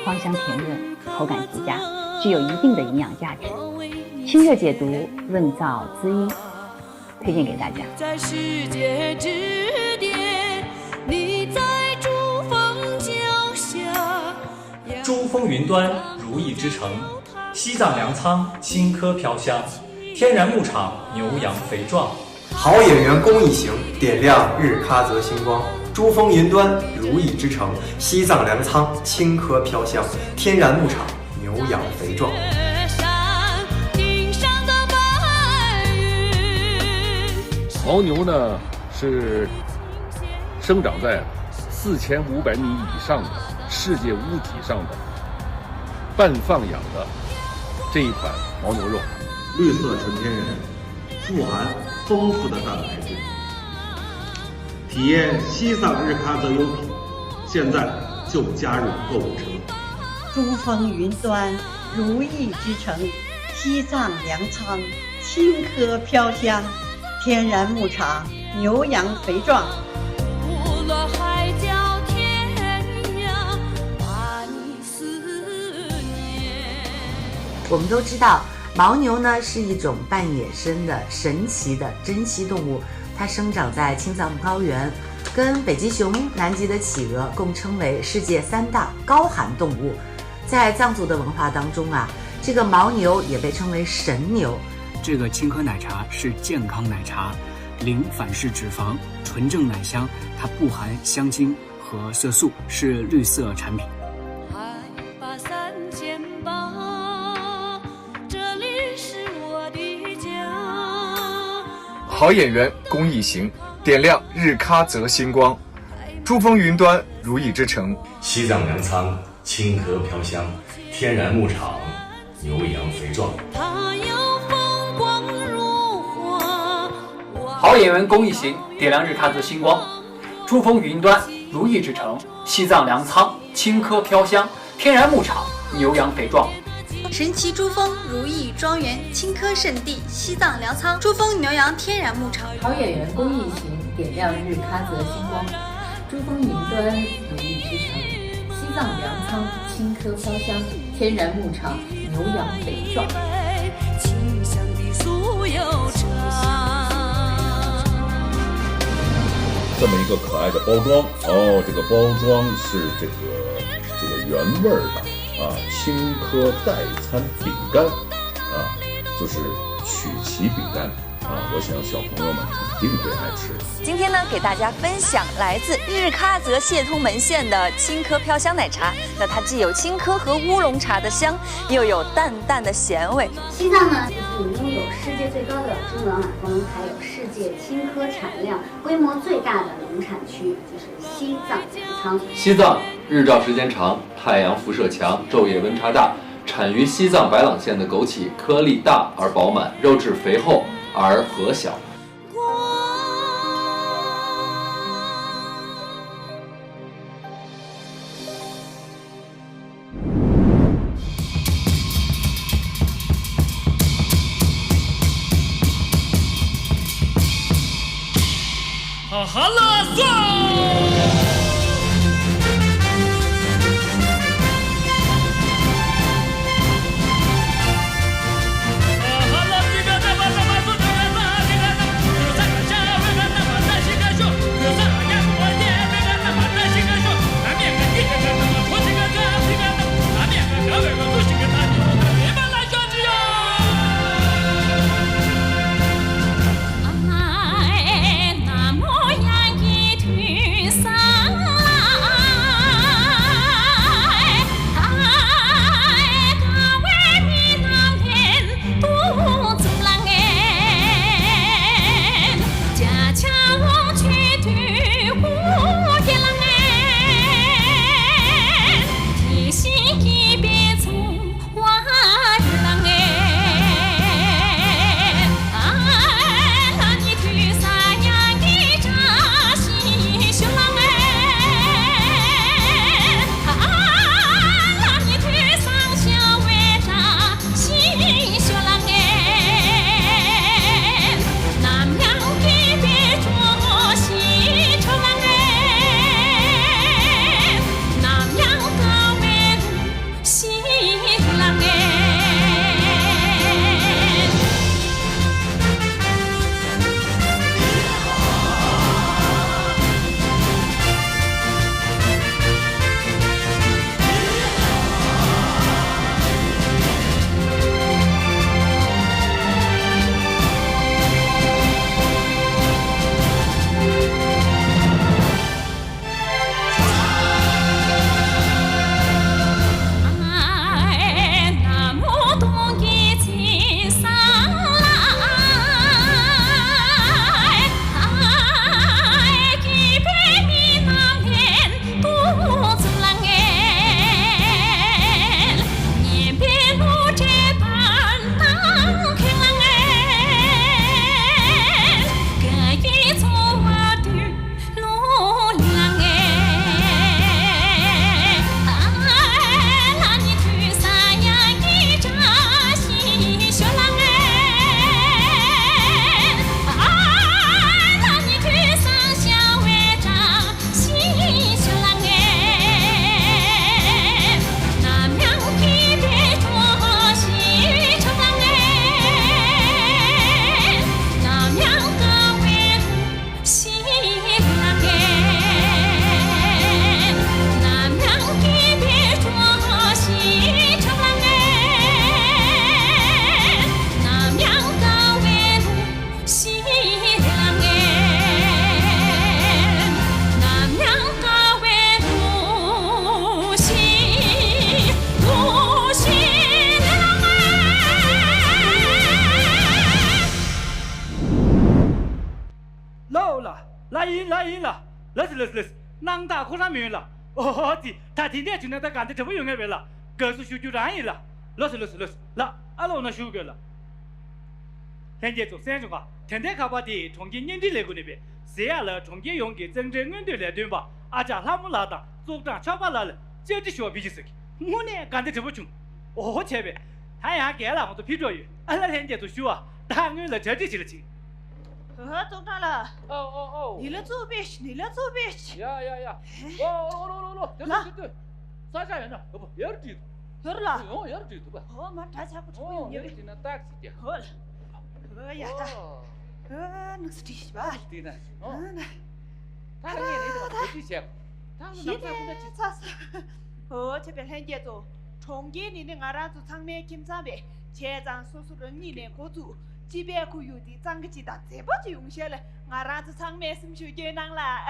芳香甜润，口感极佳，具有一定的营养价值，清热解毒，润燥滋阴，推荐给大家。在世界之巅，你在珠峰脚下。珠峰云端，如意之城，西藏粮仓，青稞飘香，天然牧场，牛羊肥壮。好演员公益行，点亮日喀则星光。珠峰云端，如意之城，西藏粮仓，青稞飘香，天然牧场，牛羊肥壮。牦牛呢是生长在4500米以上的世界屋体上的半放养的这一款牦牛肉，绿色纯天然，富含丰富的蛋白质。体验西藏日喀则优品，现在就加入购物车。珠峰云端，如意之城，西藏粮仓，青稞飘香，天然牧场，牛羊肥壮。无论海角天涯，把你思念。我们都知道，牦牛呢是一种半野生的神奇的珍稀动物，它生长在青藏高原，跟北极熊、南极的企鹅共称为世界3大高寒动物。在藏族的文化当中啊，这个牦牛也被称为神牛。这个青稞奶茶是健康奶茶，零反式脂肪，纯正奶香，它不含香精和色素，是绿色产品。好演员公益行，点亮日喀则星光。珠峰云端，如意之城。西藏粮仓，青稞飘香，天然牧场，牛羊肥壮。好演员公益行，点亮日喀则星光。珠峰云端，如意之城。西藏粮仓，青稞飘香，天然牧场，牛羊肥壮。神奇珠峰如意庄园，青稞圣地，西藏粮仓，珠峰牛羊天然牧场。好演员公益行，点亮日喀则星光。珠峰云端，如意之城，西藏粮仓，青稞飘香，天然牧场，牛羊肥壮。清香的酥油茶。这么一个可爱的包装哦，这个包装是这个原味的。青稞代餐饼干就是曲奇饼干我想小朋友们肯定会爱吃。今天呢，给大家分享来自日喀则谢通门县的青稞飘香奶茶。那它既有青稞和乌龙茶的香，又有淡淡的咸味。西藏呢，就是拥有世界最高的珠穆朗玛峰，还有世界青稞产量规模最大的农产区，就是西藏粮仓。西藏日照时间长，太阳辐射强，昼夜温差大。产于西藏白朗县的枸杞颗粒大而饱满，肉质肥厚而核小。哈哈拉萨。哎，那么样一对。囊大可上面了。哦，他天天就那他干的这么用个了，告诉修就让一了，老是，那阿老那修个了。现在做三种啊，天天看把的重庆年底来过那边，谁呀了重庆用给真正面对来对吧？阿家他们拉档组长敲把来了，这就小脾气事情。我呢干的这么穷，哦前边，太阳干了我都批着有，阿拉现在做修啊，当然了这就去了去。组长了。哦。你来做别去，你来做别去。呀。哦，对，啥家人呢？不，有点地。有了。哦，有点地吧。哦，妈，大家不出用有点那大气的。好了。呀，那是地吧？地呢？哦。他那个不地些，他们那不得去。哦，这边很严重。重庆你那俺做场面kiểm查呗，前场叔叔的你那个组。即便可有的长个鸡蛋，这不就用下来？俺让这场面是不是就难了？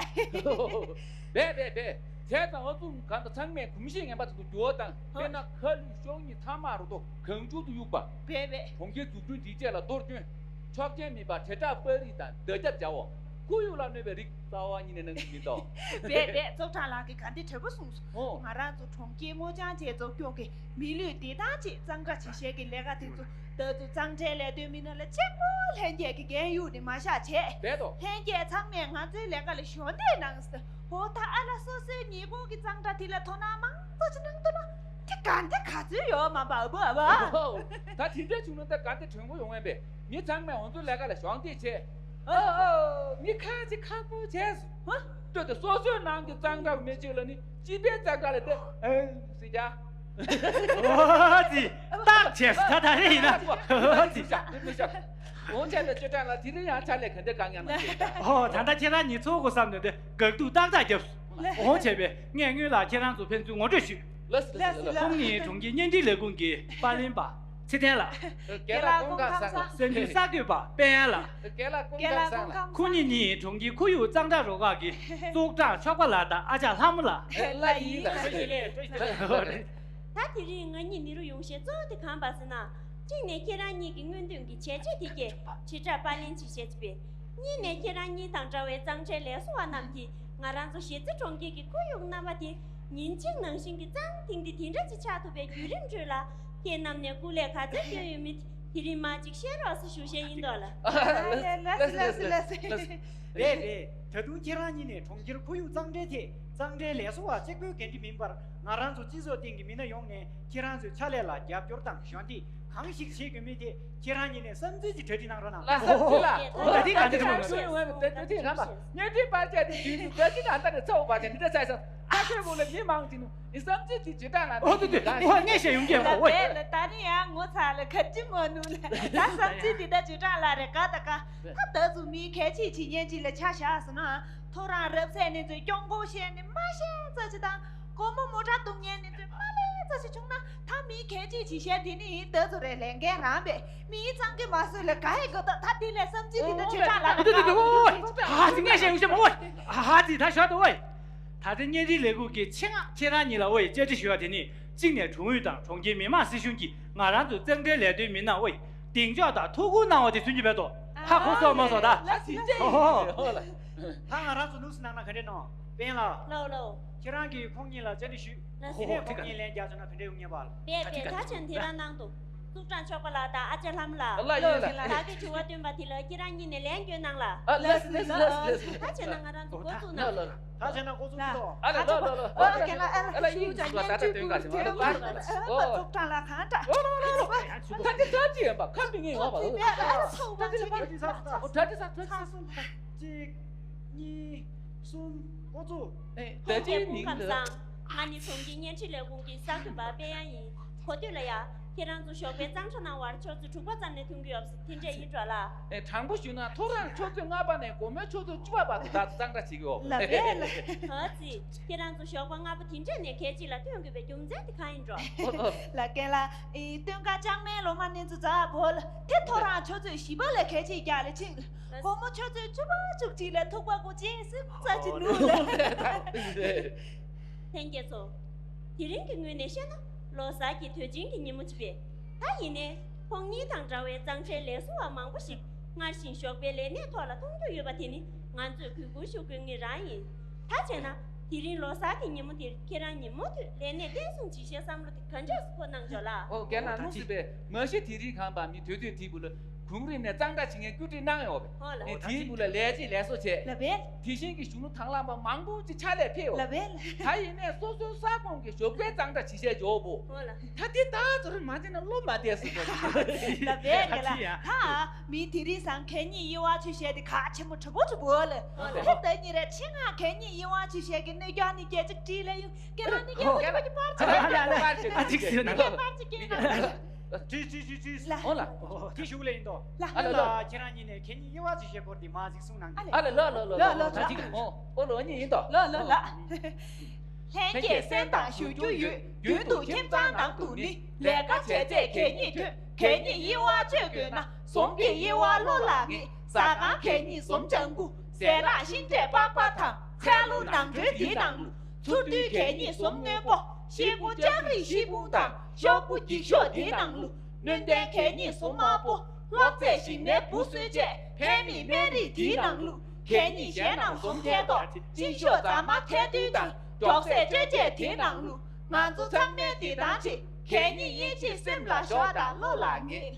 别，现在我总看到场面，空心眼把这个脚当，别那考虑小你他妈的多，肯就都有吧？别，重庆组织地界了多少卷，超见米把车站玻璃单得家叫我，忽悠了那边的，早晚你能听到。别，组长啦，给看的全部松松。哦，俺让做重庆我家节奏叫给米绿地大街，长个去写给那个地做。得做张车来对面那了，结果现在给干有的马下去。对头。现在场面俺这两个了兄弟能是，我他阿拉说是你我给张大提了头那忙，这就能得了。他干的卡子哟嘛，宝宝。他天天就能在干的全部用完呗。你场面我这两个了兄弟去。你看这看不见是？对的，所有男的张大没救了你，即便张大来的，谁家？大钱是他的呢。我现在就这样了，天天让家里肯定刚刚了。哦，他现在你做过什么的？各都当在就是。我这边俺啦，经常做片子，我这去。今年从今年底来工给808，7天了。给了公干上。甚至3个月吧，变了。给了公干上了。去年从今可有张大说话给组长超过来的，阿家他们了。来一个。他提人我你如用些做的看法是呢，今年看让你跟运动的前几天给，去这8年期些这边，你呢看让你当这位张车来说话那么的，我让这些子中间给雇佣那么的，年轻能行的张听的听着这恰都被有人知了，天南呢过来看这就有没，提人嘛这些老师首先引导了。来。对，这都看让你呢，从今可有张车的。张这来说啊，这个跟你明白了。俺让做技术定的，明天用呢，既然是下来了，也不要当兄弟。康熙7个月的，既然你呢，甚至就彻底那个了。那是了，这地干的什么？这看吧，你这把家的军事这地干的走吧，你这才是。他这不能你忙着呢，你甚至就知道了。哦对，我俺先用电话。了，大人呀，我查了，可寂寞努了。他甚至的就长了的，嘎达嘎，他得住没开起7年级了，恰下是呢。突然2-3年最中国线的马线这是当，我们莫查东年的最马嘞这是穷呢，他没开起去先的你得出来两个南北，没张个马水了改个的，他的来甚至的去查了。对，啊，今年先有什么喂？啊，他晓得喂，他这年底那个给前2年了喂，这就需要的你，今年重遇党重庆密码师兄弟，俺让做整个来对面那喂，顶叫他透过那我的孙子别多，他可说没说的？好了。他俺让做弄是哪肯定弄，变了。老。既然给空年了，这里去。今年空年2家子那肯定用年吧了。别，他整天让当多，组长说过了，阿姐他们了。他给去我对吧？提了，既然你那2个能了。来。他现在俺让做国主呢。他现在国主不多。给了，组长研究组长了看着。他这着急吧，看病人好吧？这你孙国主，得见不看上，俺你从今年起来工给3个8表演一，可对了呀。天让做小班长成那玩车子出国站的同学听这一着了。长不行啊，突然车子俺把那我们车子2把子打长的几个。了。儿子，天让做小班俺不听这年开机了，对个被中在的看一着。了给了，对个讲面了嘛，你就咋不了？他突然车子西北来开起家里去了，我们车子就起来通过过解释咋去弄了。听见错，天人跟我那些呢？老三给推荐的你们这边，他一呢，红泥当这位张车来说话忙不行，俺新学班来年拖了，通通有把天呢，俺就看过修跟你让人，他讲呢，敌人罗萨给你们的，给让你们的，连那电送机械上面的，肯定是可能着了。哦，给那弄是呗，某些敌人看吧，你推提不了。空人呢，长大青年，固定哪样呗？你提不了来这来说去，提醒给兄弟谈了嘛，忙不就差来配哦。他因呢，说啥工给小怪长大这些脚步，他的大就是马上能落马的事情。那别个了，他米提里上看你有啊去写的卡全部吃不了，他等你的亲啊看你有啊去写给那家你给这地了用，给那你给我就把这这个那个。好了，提修了多。来，今年呢，看你有啊这些个的马子送上。来，他这个哦，我罗你引导。来。天界三大修就有，云度天长当度你，两个姐姐看你团，看你有啊这个呢，送给有啊落哪个，三个看你送正骨，三大心在八卦堂，三路当头地当路，出队看你送安保。西部家里西部当，小部地小地当路，伦敦看你送马步，老在心内不睡觉，排米面的地当路，看你先能送太多，金小咱妈太对当，脚山姐姐地当路，俺做场面地当去，看你眼睛什么小大老难眼。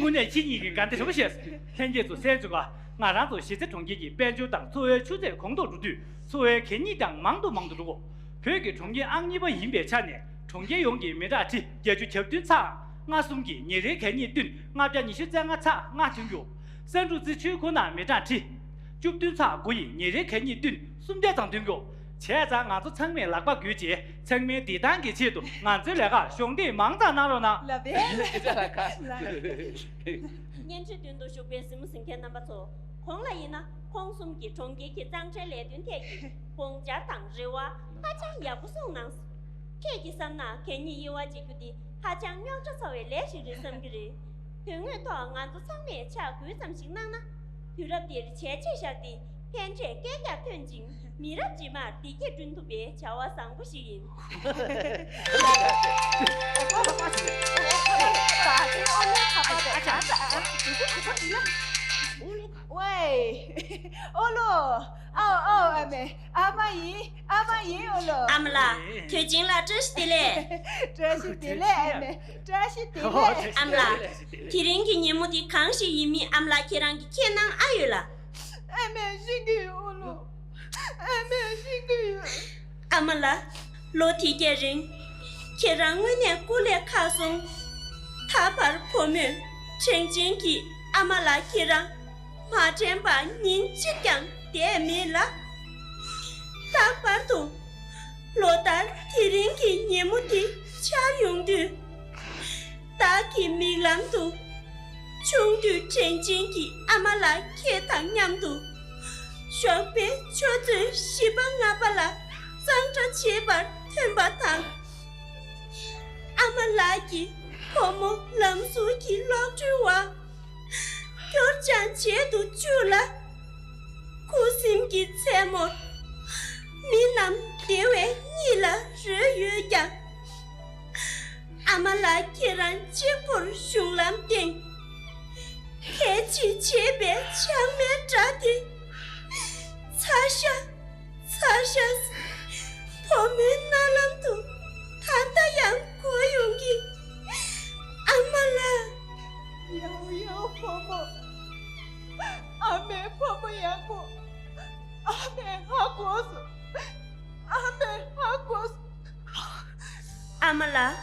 我年轻人干的什么些事？现在做三组啊，俺让做现在中间的banjo当作为出在空头主队。作为看你当忙都的路，可以给重建安尼不银别产呢，重建用的没大体，也就条顿差，我送给你人看你顿，我叫你去在我差，我听着，三柱子去困难没大体，就顿差过瘾，你人看你顿，送点当听着，现在俺做层面那个纠结，层面地单给切度，俺这两个兄弟忙在哪了呢？那边，再来看，年纪短都学别什么生看那么做，空了呢？空送给中给去长者来顿天气，公家当日哇，他家也不送囊事。天气上呢，看你有啊这个的，他家苗着稍微来些人什么人，平日到俺做场面吃贵怎行囊呢？有了点的钱接下的，偏着给家吞进，米了几嘛，地给准土别，叫我上不吸引。喂，哦喽，阿妹，阿妈姨，哦喽。阿姆啦，推进了这是的嘞。这是的嘞，阿妹，这是的嘞。阿姆啦，提人给你们的康熙一米，阿姆啦，给让给天南阿有了。阿妹辛苦哦喽，阿妹辛苦。阿姆啦，裸体的人，给让我呢过来看送，他把破门，曾经给阿姆啦给让。马前把您这样点没了，大把头，罗达提人给你们的家用的，打给米兰头，穷的真正给阿妈拉开糖娘头，小别就在西巴阿巴拉，长着七把吞把糖，阿妈拉给婆母冷苏给老句话。就将钱都救了，苦心给财莫，米南地位你了日月阳，阿妈来给人接破熊蓝顶，开启前边墙面扎的，擦下，破门那浪头，他的阳光用的，阿妈来，有婆婆。阿妹婆婆养过，阿妹好过世，阿妈啦，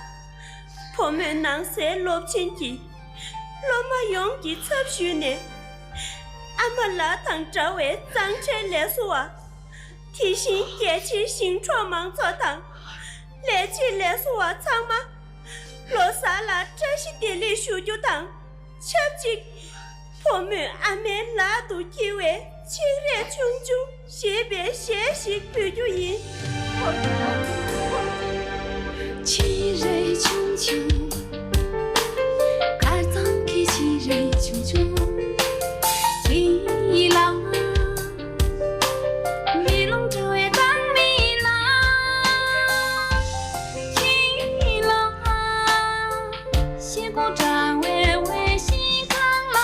婆妹能塞落千几，落马用几插须呢？阿妈啦，当周围长起来说话，提醒点起新窗忙做堂，来起来说话唱吗？落沙啦，这是店里修就堂，切记。婆妹阿妹拉都体会，亲热穷穷，写别写习对就赢。亲热穷穷，가장 기亲热穷穷，米郎，米郎就会当米郎，米郎，西宫站为为西康啦。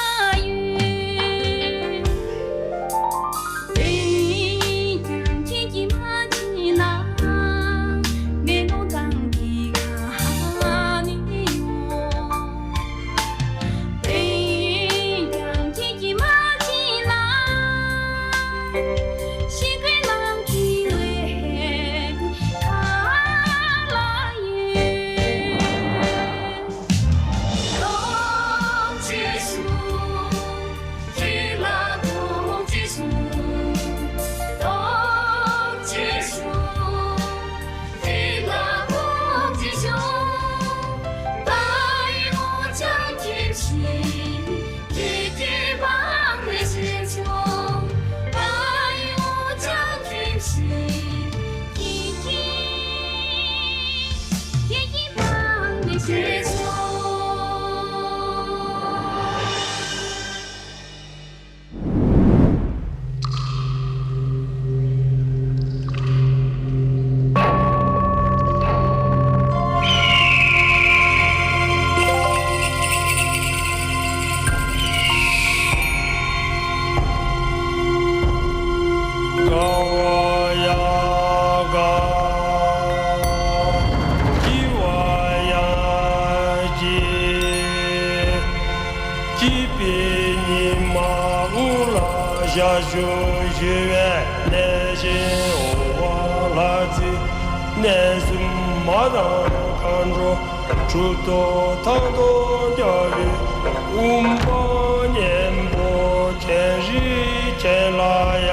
下学学院那些我垃圾，那是马上看着出多太多教育，500年不天日天拉呀。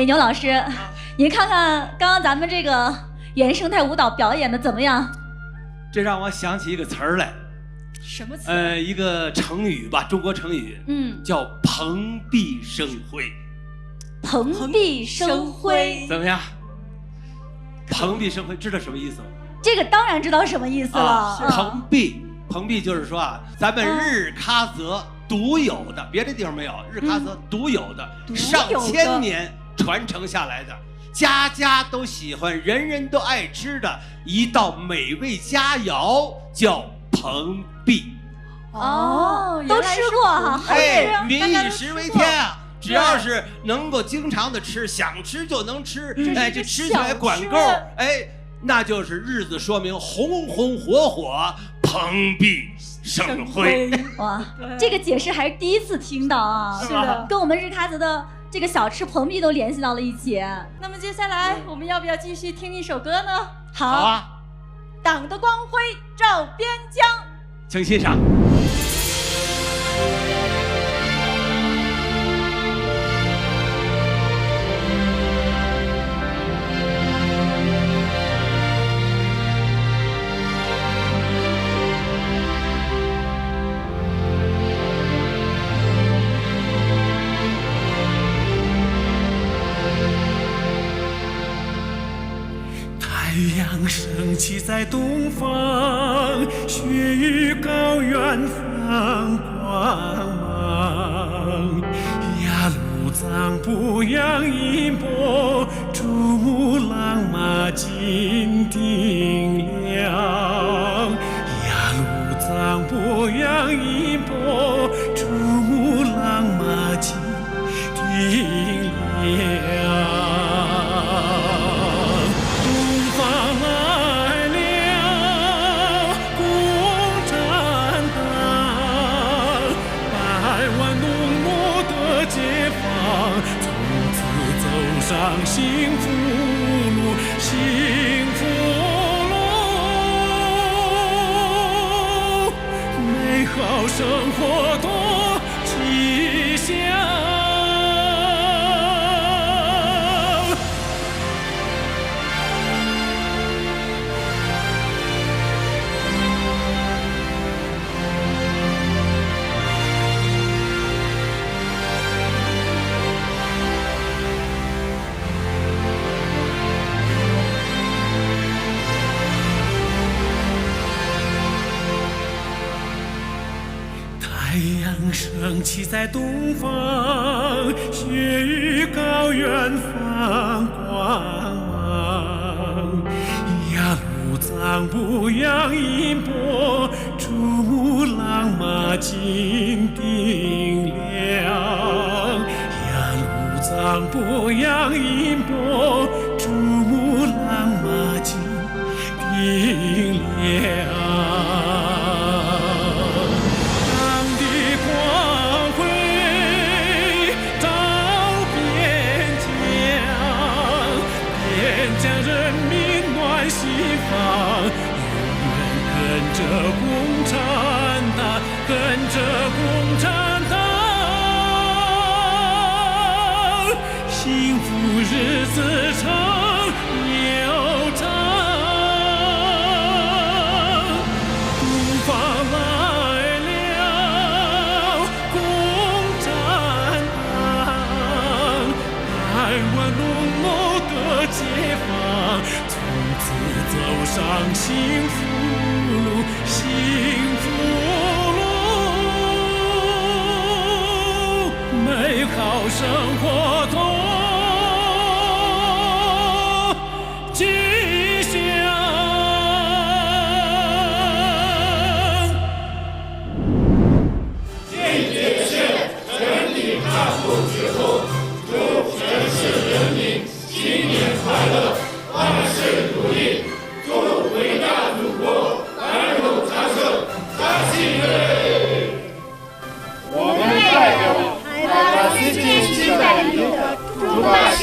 牛老师，您看看刚刚咱们这个原生态舞蹈表演的怎么样？这让我想起一个词儿来。什么词？一个成语吧，中国成语，叫蓬荜生辉。蓬荜生辉，怎么样？蓬荜生辉，知道什么意思吗？这个当然知道什么意思了。蓬荜就是说啊，咱们日喀则独有的，别的地方没有，日喀则独有的，上千年传承下来的，家家都喜欢，人人都爱吃的一道美味佳肴，叫蓬荜。都吃过哈，哎，民以食为天啊。只要是能够经常的吃，想吃就能吃，哎，这吃起来管够，哎，那就是日子说明红红火火，蓬荜生辉。哇，这个解释还是第一次听到啊！是的，跟我们日喀则的这个小吃蓬荜都联系到了一起。那么接下来我们要不要继续听一首歌呢？好啊，党的光辉照边疆，请欣赏。太阳升起在东方，雪与高原放光芒。呀，路藏布扬音波，珠穆朗玛金顶亮。呀，路藏布扬音波，珠穆朗玛金顶亮。上幸福路，幸福路，美好生活多吉祥。太阳升起在东方，雪与高原放光芒。呀，路藏布扬音波，珠穆朗玛金顶亮。呀，路藏布扬音波，珠穆朗玛金顶亮。跟着共产党，跟着共产党，幸福日子长又长。东方来了共产党，百万农奴的解放，从此走上幸福路，幸福路，美好生活多吉祥。建界县全体干部之后，祝全市人民新年快乐，万事如意，祝伟大祖国繁荣昌盛，大喜瑞！我们代表海拔4700米的朱坝县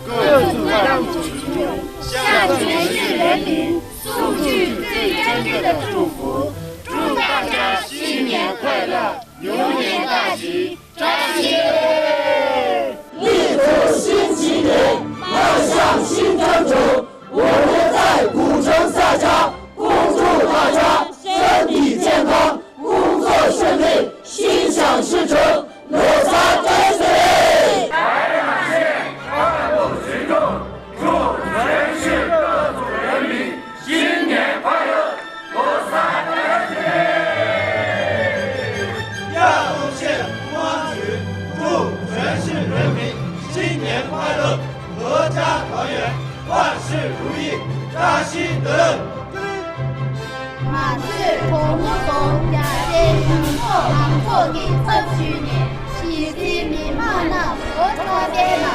各组干部群众，向全市人民送去最真挚的祝福，祝大家新年快乐，牛年大吉，扎西瑞！立足新起点，迈向新征程。我们在古城萨家恭祝大家身体健康，工作顺利，心想事成，乐萨摘水。海南县干部群众，祝全市各族人民新年家团圆，万事如意，扎西德勒。马是红木松，亚些云破芒破的这去年，西西米玛那佛陀别拿，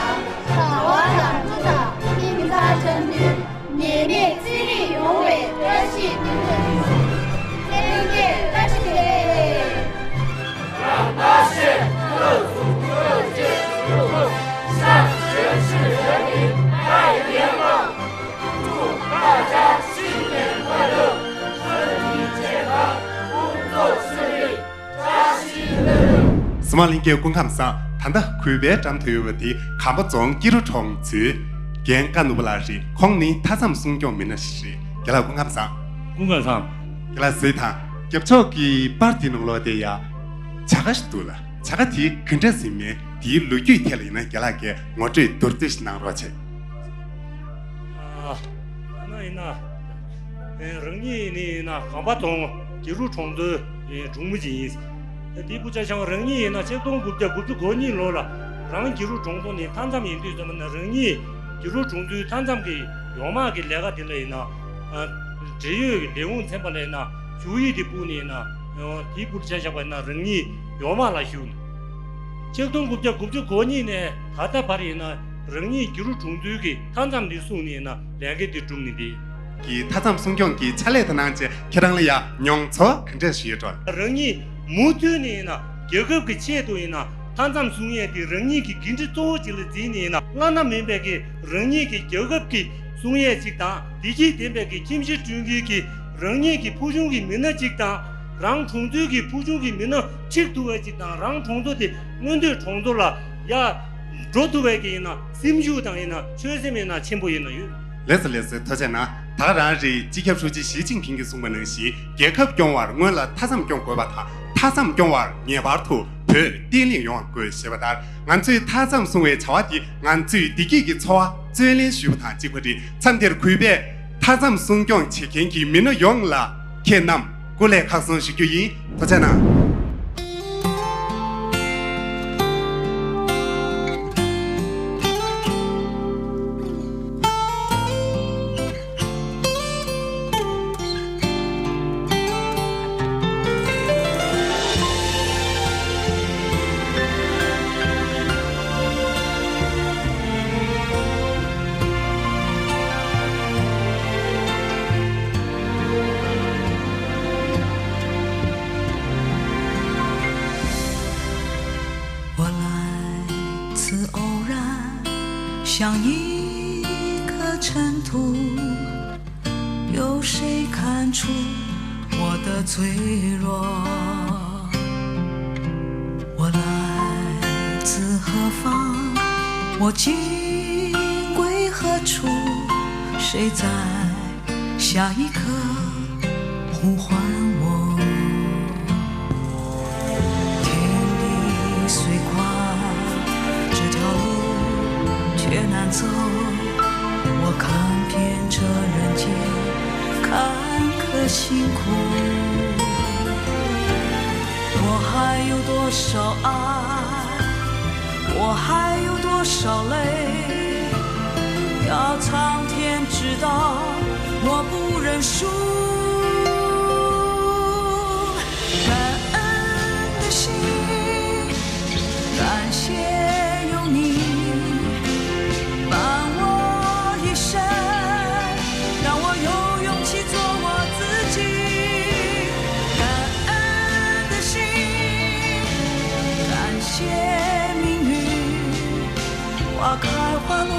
萨瓦朗主达，平沙成女，年年激励永伟，扎西德勒。天天扎西德勒。让那些各族各界族户向全市人民拜年了，祝大家新年快乐，身体健康，工作顺利，扎西德勒。스마링게 공감사 탄다 쿠베 잠토요베티 카바종 기루총츠 겐간노블라시 콩니 타삼 숭교민나시 게라 공감사 게라 세타 겹쳐기 파티노로데야 차가시돌라 차가티 근자시메 디 루규이 텔리나 게라게 모트 도르티스나로체 나이나 릉니니나 카바종 기루총드 중무지 디부자상 릉니나 제동국자 국주 권위로라 랑 기루총도니 탄잠인도 좀 릉니 기루총도 탄잠기 요마기 내가 들레나 지유 레온 템발레나 주의디 부니나 디부자상나 릉니 요마라 휴 제동국자 국주 권위네 다다바리나 릉니 기루총도기 탄잠디 수니나 레게디 중니디 기 타잠 숭경기 찰레드난제 케랑리야 뇽처 근자시에죠 릉니 무드니나 겨급기 체도이나 탄잠 숭예디 릉니기 긴지 조질지니나 나나 멤베기 릉니기 겨급기 숭예 직다 디지 덴베기 김시 중기기 릉니기 부중기 민나 직다 랑 총두기 부중기 민나 칠두에 직다 랑 총도디 눈들 총도라 야 로드웨기나 심주당이나 최세면나 첨부이나 레슬레스 터제나 다라리 지캡수지 시진핑기 송문능시 계급 경화를 원라 타삼 경고바타 타삼 경화 예바토 그 딜링 용고 시바다 안주의 타삼 송의 차와디 안주의 디기기 차와 제린 슈타 지부디 참대를 구입에 타삼 송경 체켄기 민의 용라 케남 고래 학선 시교이 터제나像一颗尘土，有谁看出我的脆弱？我来自何方？我今归何处？谁在下一刻呼唤我？天地虽宽，这条路却难走，我看遍这人间坎坷辛苦，我还有多少爱，我还有多少泪，要苍天知道，我不认输。感恩的心，感谢有你。花开花落，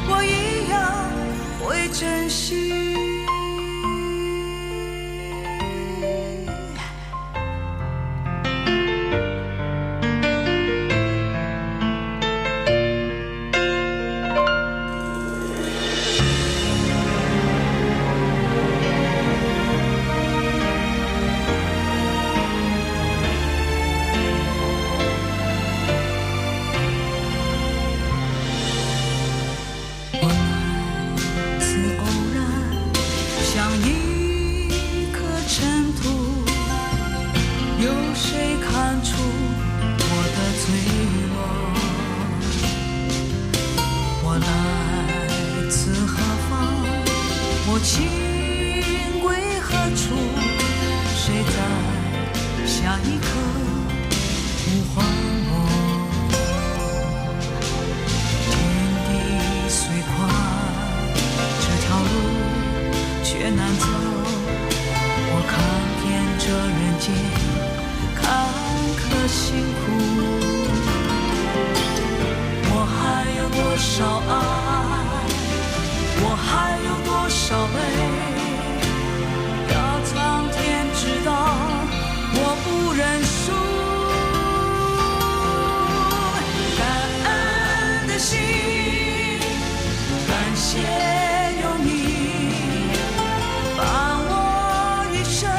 我一样会珍惜。少爱，我还有多少泪，要苍天知道，我不认输。感恩的心，感谢有你伴我一生，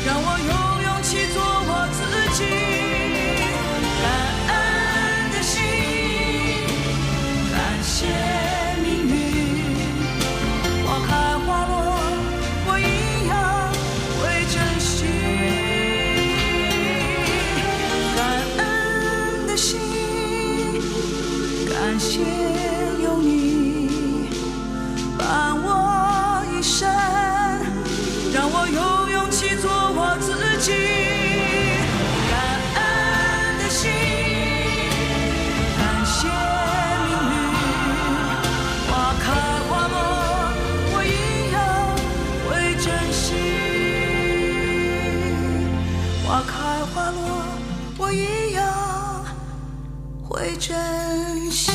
让我有勇气做我自己。感恩的心，感谢命运，花开花落，我一样会珍惜。感恩的心，感谢有你伴我一生，让我有勇气做我自己。感恩的心，感谢命运，花开花落，我一样会珍惜。花开花落，我一样会珍惜。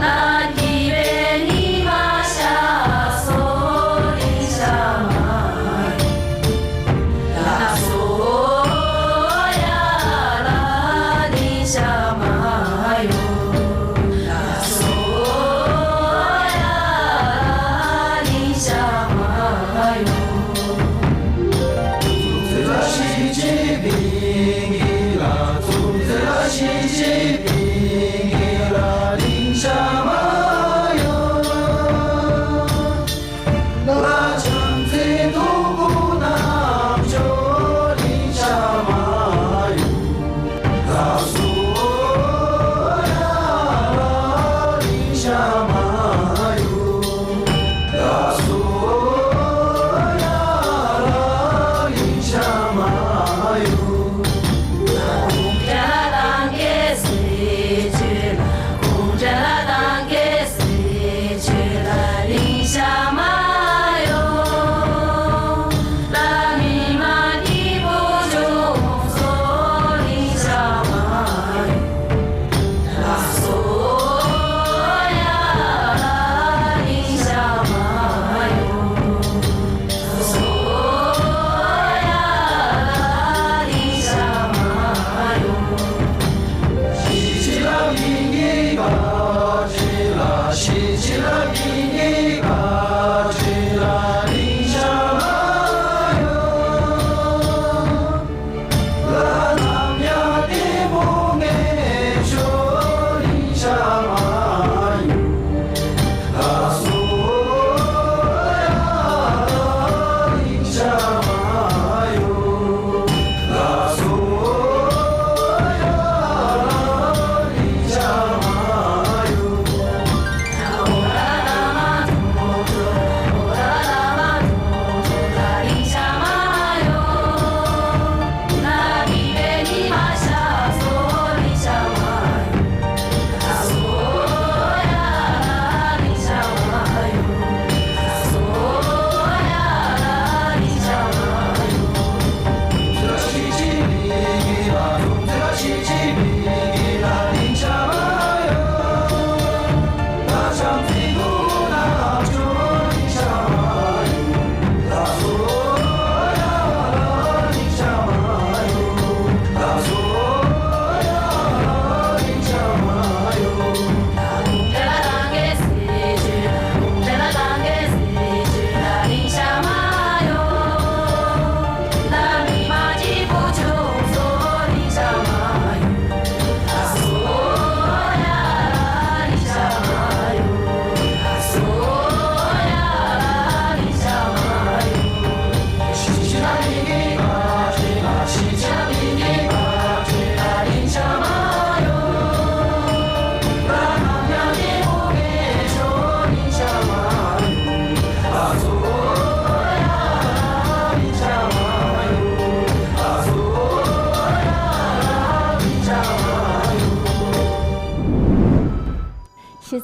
来一杯。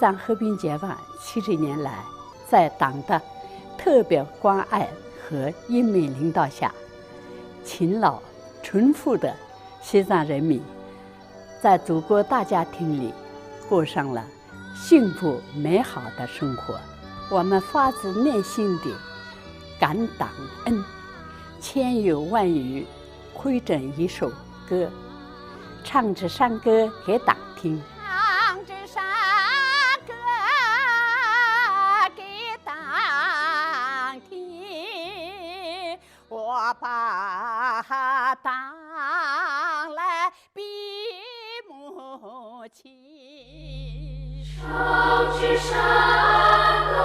藏和平解放70年来，在党的特别关爱和英明领导下，勤劳淳朴的西藏人民在祖国大家庭里过上了幸福美好的生活。我们发自内心地感党恩，千有万语汇整一首歌，唱支山歌给党听。唱支山歌给党听，我把党来比母亲。唱支山歌。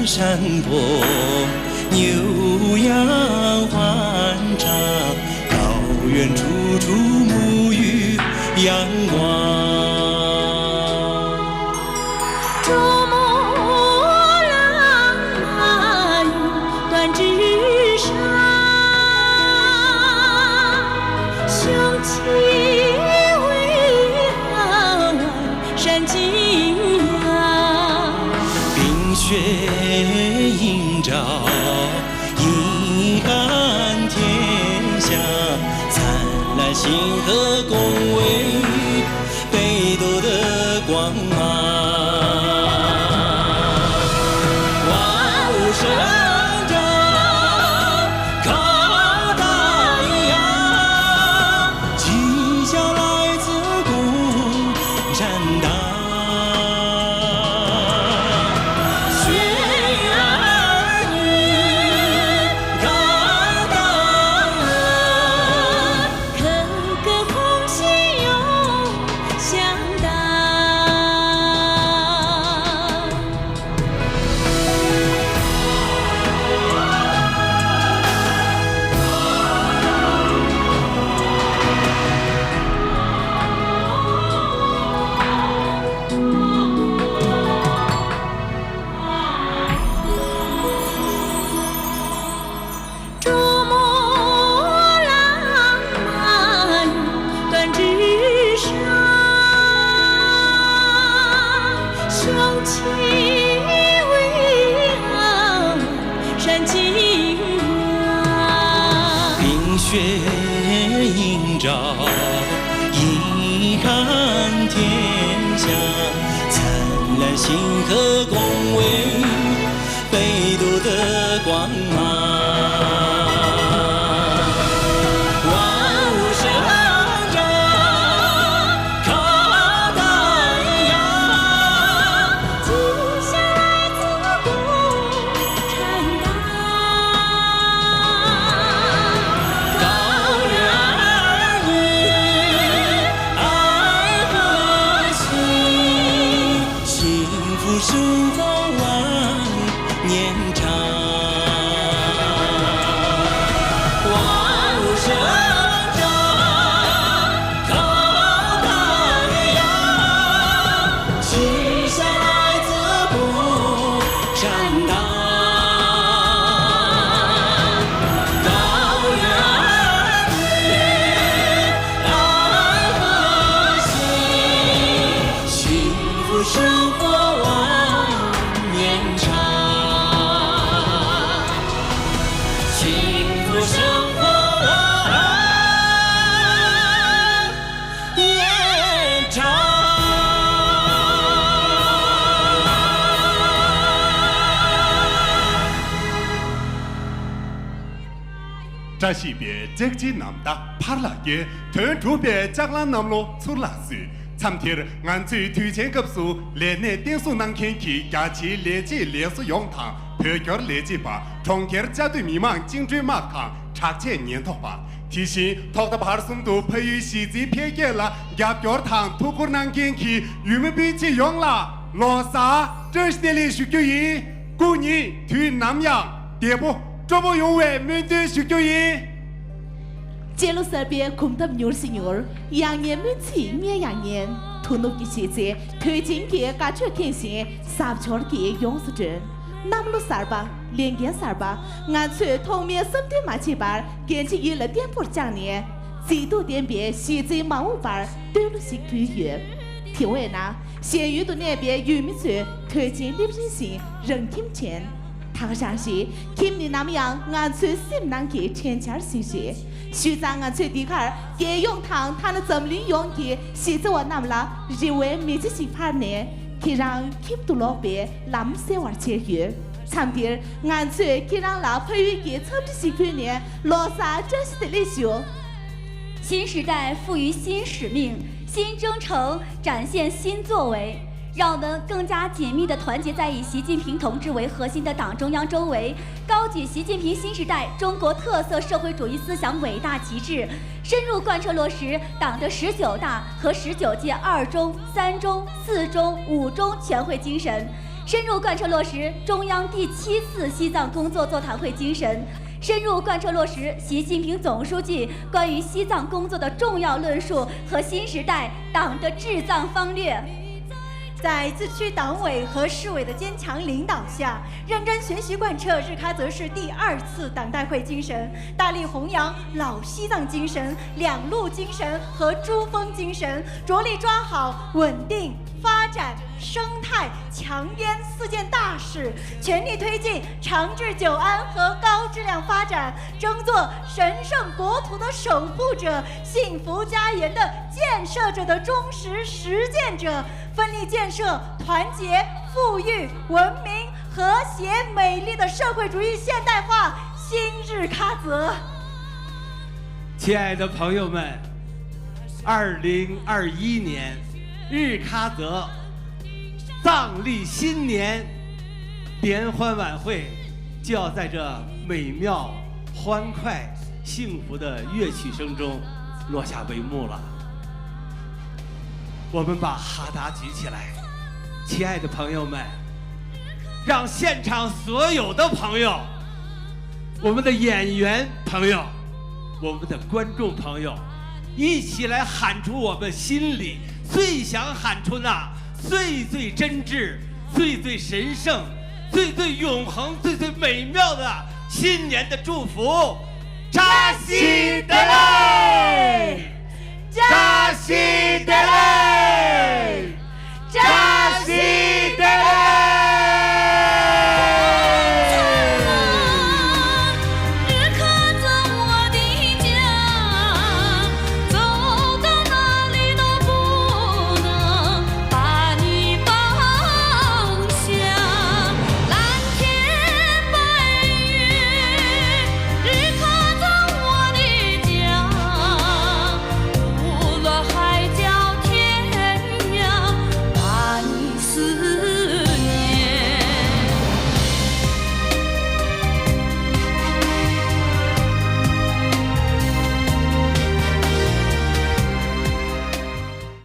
山坡，牛羊欢唱，高原处处沐浴阳光。珠穆朗玛云端之上，雄奇巍峨山景仰，冰雪映照，一干天下，灿烂星河恭维北斗的光芒。万物生长，靠太阳，气象来自共产党。学儿女高大个个红心永相当。珠穆朗玛云端之上，雄奇巍峨山景仰。冰雪映照，一干天下，灿烂星河恭维北斗的光芒。万物生长，靠太阳，气象来自共产党。高原儿女爱和心，幸福生活万年长。万物生长，靠太阳，气象来自共产党。高原儿女爱和心，幸福生活万年长。幸福生活万年长。这西边这个南的帕拉耶，团主边加拉南路出拉水。参天俺最推荐cấp số连内电数能看起，假期连接连续用堂，票价连接吧，重点加对迷茫精准马康，查检年头吧。提醒托的巴尔松都配于西子偏见了，夹票堂突破能看起，玉米比起用了，罗萨这是的历史教育，过年推南洋，第不。这不用为面对学教育。Jelo Serbia cùng tập nhur senior, yang niên mới chỉ nghe yang niên, thu nộp cái gì thế, thời gian kia cả chuyện kinh tế, sắp chọn kia yong sự chuyện. Nam lúc Sarba, liên kiến Sarba, ngàn chuyện thông miên sớm đến mà chỉ bảo, kiến chỉ yêu là tiền bột trang niên, chỉ tu tiền bia, chỉ chỉ mà u bảo, đều là sinh thuy huyết. Thiếu vậy na, hiện tại tụi này bia yêu mỹ chuyện, thời gian liệp sinh sinh, rừng kim tiền. Thằng sáng sĩ, kim ni nam yang ngàn chuyện sim năng kia thiên char sĩ sĩ. Suy ra ngàn chuyện đi khár, kế用thằng thằng nó dầm lý用kia, sĩ cho我 nam là, rì wé mỹ chí sĩ phát nè, khi rằng kim tụ lọ bế, lắm xe hoạt chế huyết. Tham tiết, ngàn chuyện khi rằng là phê huy kia chấp chí sĩ phê nè, lọ xa chân sĩ lý xíu. 新时代赋予新使命、新征程，展现新作为。让我们更加紧密地团结在以习近平同志为核心的党中央周围，高举习近平新时代中国特色社会主义思想伟大旗帜，深入贯彻落实党的19大和19届2中、3中、4中、5中全会精神，深入贯彻落实中央第7次西藏工作座谈会精神，深入贯彻落实习近平总书记关于西藏工作的重要论述和新时代党的治藏方略。在自区党委和市委的坚强领导下，认真学习贯彻日喀则市第2次党代会精神，大力弘扬老西藏精神、两路精神和珠峰精神，着力抓好稳定、发展、生态、强烟4件大事，全力推进长治久安和高质量发展，争做神圣国土的守护者、幸福家园的建设者的忠实实践者，奋力建设团结、富裕、文明、和谐、美丽的社会主义现代化新日喀则。亲爱的朋友们，2021年日喀则藏历新年联欢晚会就要在这美妙、欢快、幸福的乐曲声中落下帷幕了。我们把哈达举起来，亲爱的朋友们，让现场所有的朋友，我们的演员朋友，我们的观众朋友，一起来喊出我们心里最想喊出那最最真挚、最最神圣、最最永恒、最最美妙的新年的祝福：扎西！